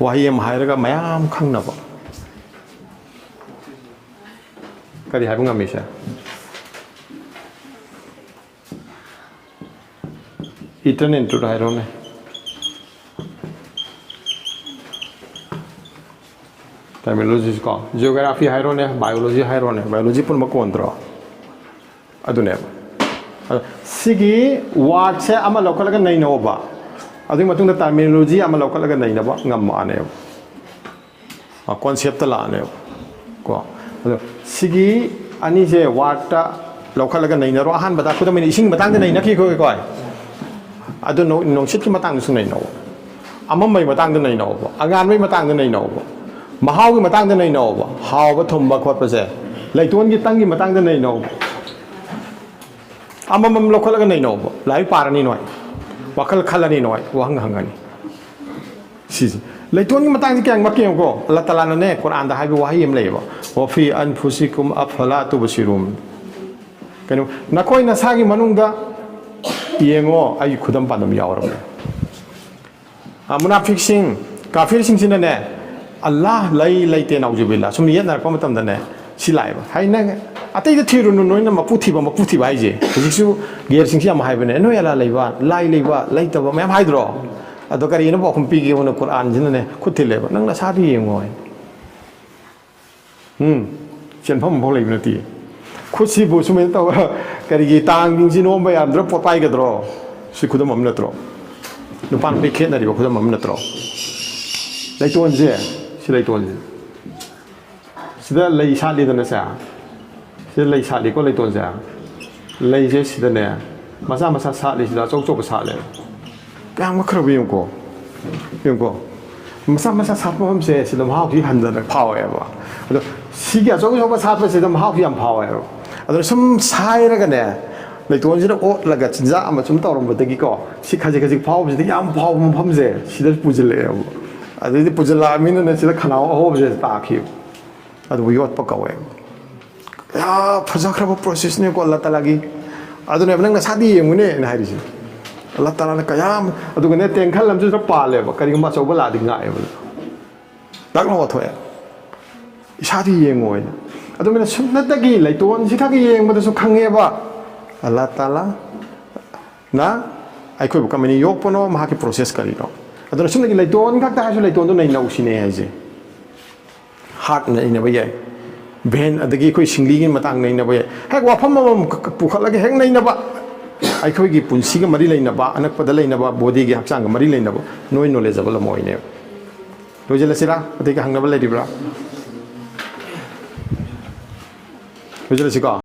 wahiyam hayraga mayam khangna ba kari haibung amisha eternal to hayro ne terminology ko geography hayro ne biology pun ma kontro adune sigi word se ama lokal ga nai no ba अदुग मतुंग द टर्मिनोलॉजी अमा लौकलगा नैनबा ngamaane a concept ta laane ko ado sigi ani je wata lौकलगा नैनरो Ahaan बदा खुदा मेनि इसिंग मतंग नैना की ko ko ado no nongsit ki matang su nैनो amam mai matang da nैनो angan mai matang da nैनो mahaw ki matang da nैनो haw ba thum ba khot pa se laiton ki tang ki matang da nैनो amam lौकलगा nैनो lai parani noi wakal khalani noi wahang hangani sisi laitoni matang ki kyang makem ko Allah Taala ne Quran da habi wahi em leba wa fi anfusikum afala tubsirun kanu nakoi na sagi manungda yengo ai khudam padam yawram munafik sing kafir sing sinane Allah lai te naujubilla sumni yet na ko matam da ne silai ba haina atai da thiru no noina maputhi ba haije jisu ger sing sia ma haibane no yala leiba lai ta ba mem haidro ado kari no bokum pi gi wono Quran jinane khuthile ba nang na sa di yengoi chen phom phol leibna ti khusi bu sumen ta kari gi tang ging jino ba yam dro potai ga dro si khudam am na dro no pan pe khet na ri ba khudam am na dro lai ton je si lai ton je sida lai sa li da na sa sida lai sa li ko lai ton ja lai je sida ne masa sa li sida chok chok sa le kang ma khro bi yong ko masa sa phom se sida ma ki han da phao e ba ado si ga chok chok sa pa sida ma ki am phao e ado sum sai ra ga ne lai ton ji da o la ga chin ja ama chum taw rom ba de gi ko si kha ji phao bi de yam phao phom se sida pu ji le ado di pu ji la min ne sida khana ho ba se ta ki ado wi yot pa ka we ya phajak process ne ko Allah Taala gi adu ne nang na sadi yeng ne na hari si Allah Taala na kayam adu ne teng khal lam ju pa le ba kari ma chaw ba la ding ngai ba dak no thoe sadi yeng oi adu me sunna ta gi lai ton si kha gi yeng ba su khang e ba Allah Ta'ala na ai khoi bu kamani yok pono ma ki process kari no adona sum lagi laiton khak ta hasu laiton do nei nau sine hai je heart na ina ba ye ben adagi khoi singli gi matang nei na ba ye hek wa pham mam pu khala ge hek nei na ba ai khoi gi punsi ga mari leina ba anak pada leina ba body gi hakchang ga mari leina ba noi knowledgeable moi ne lojela sira adagi hang na ba le di bra lojela sika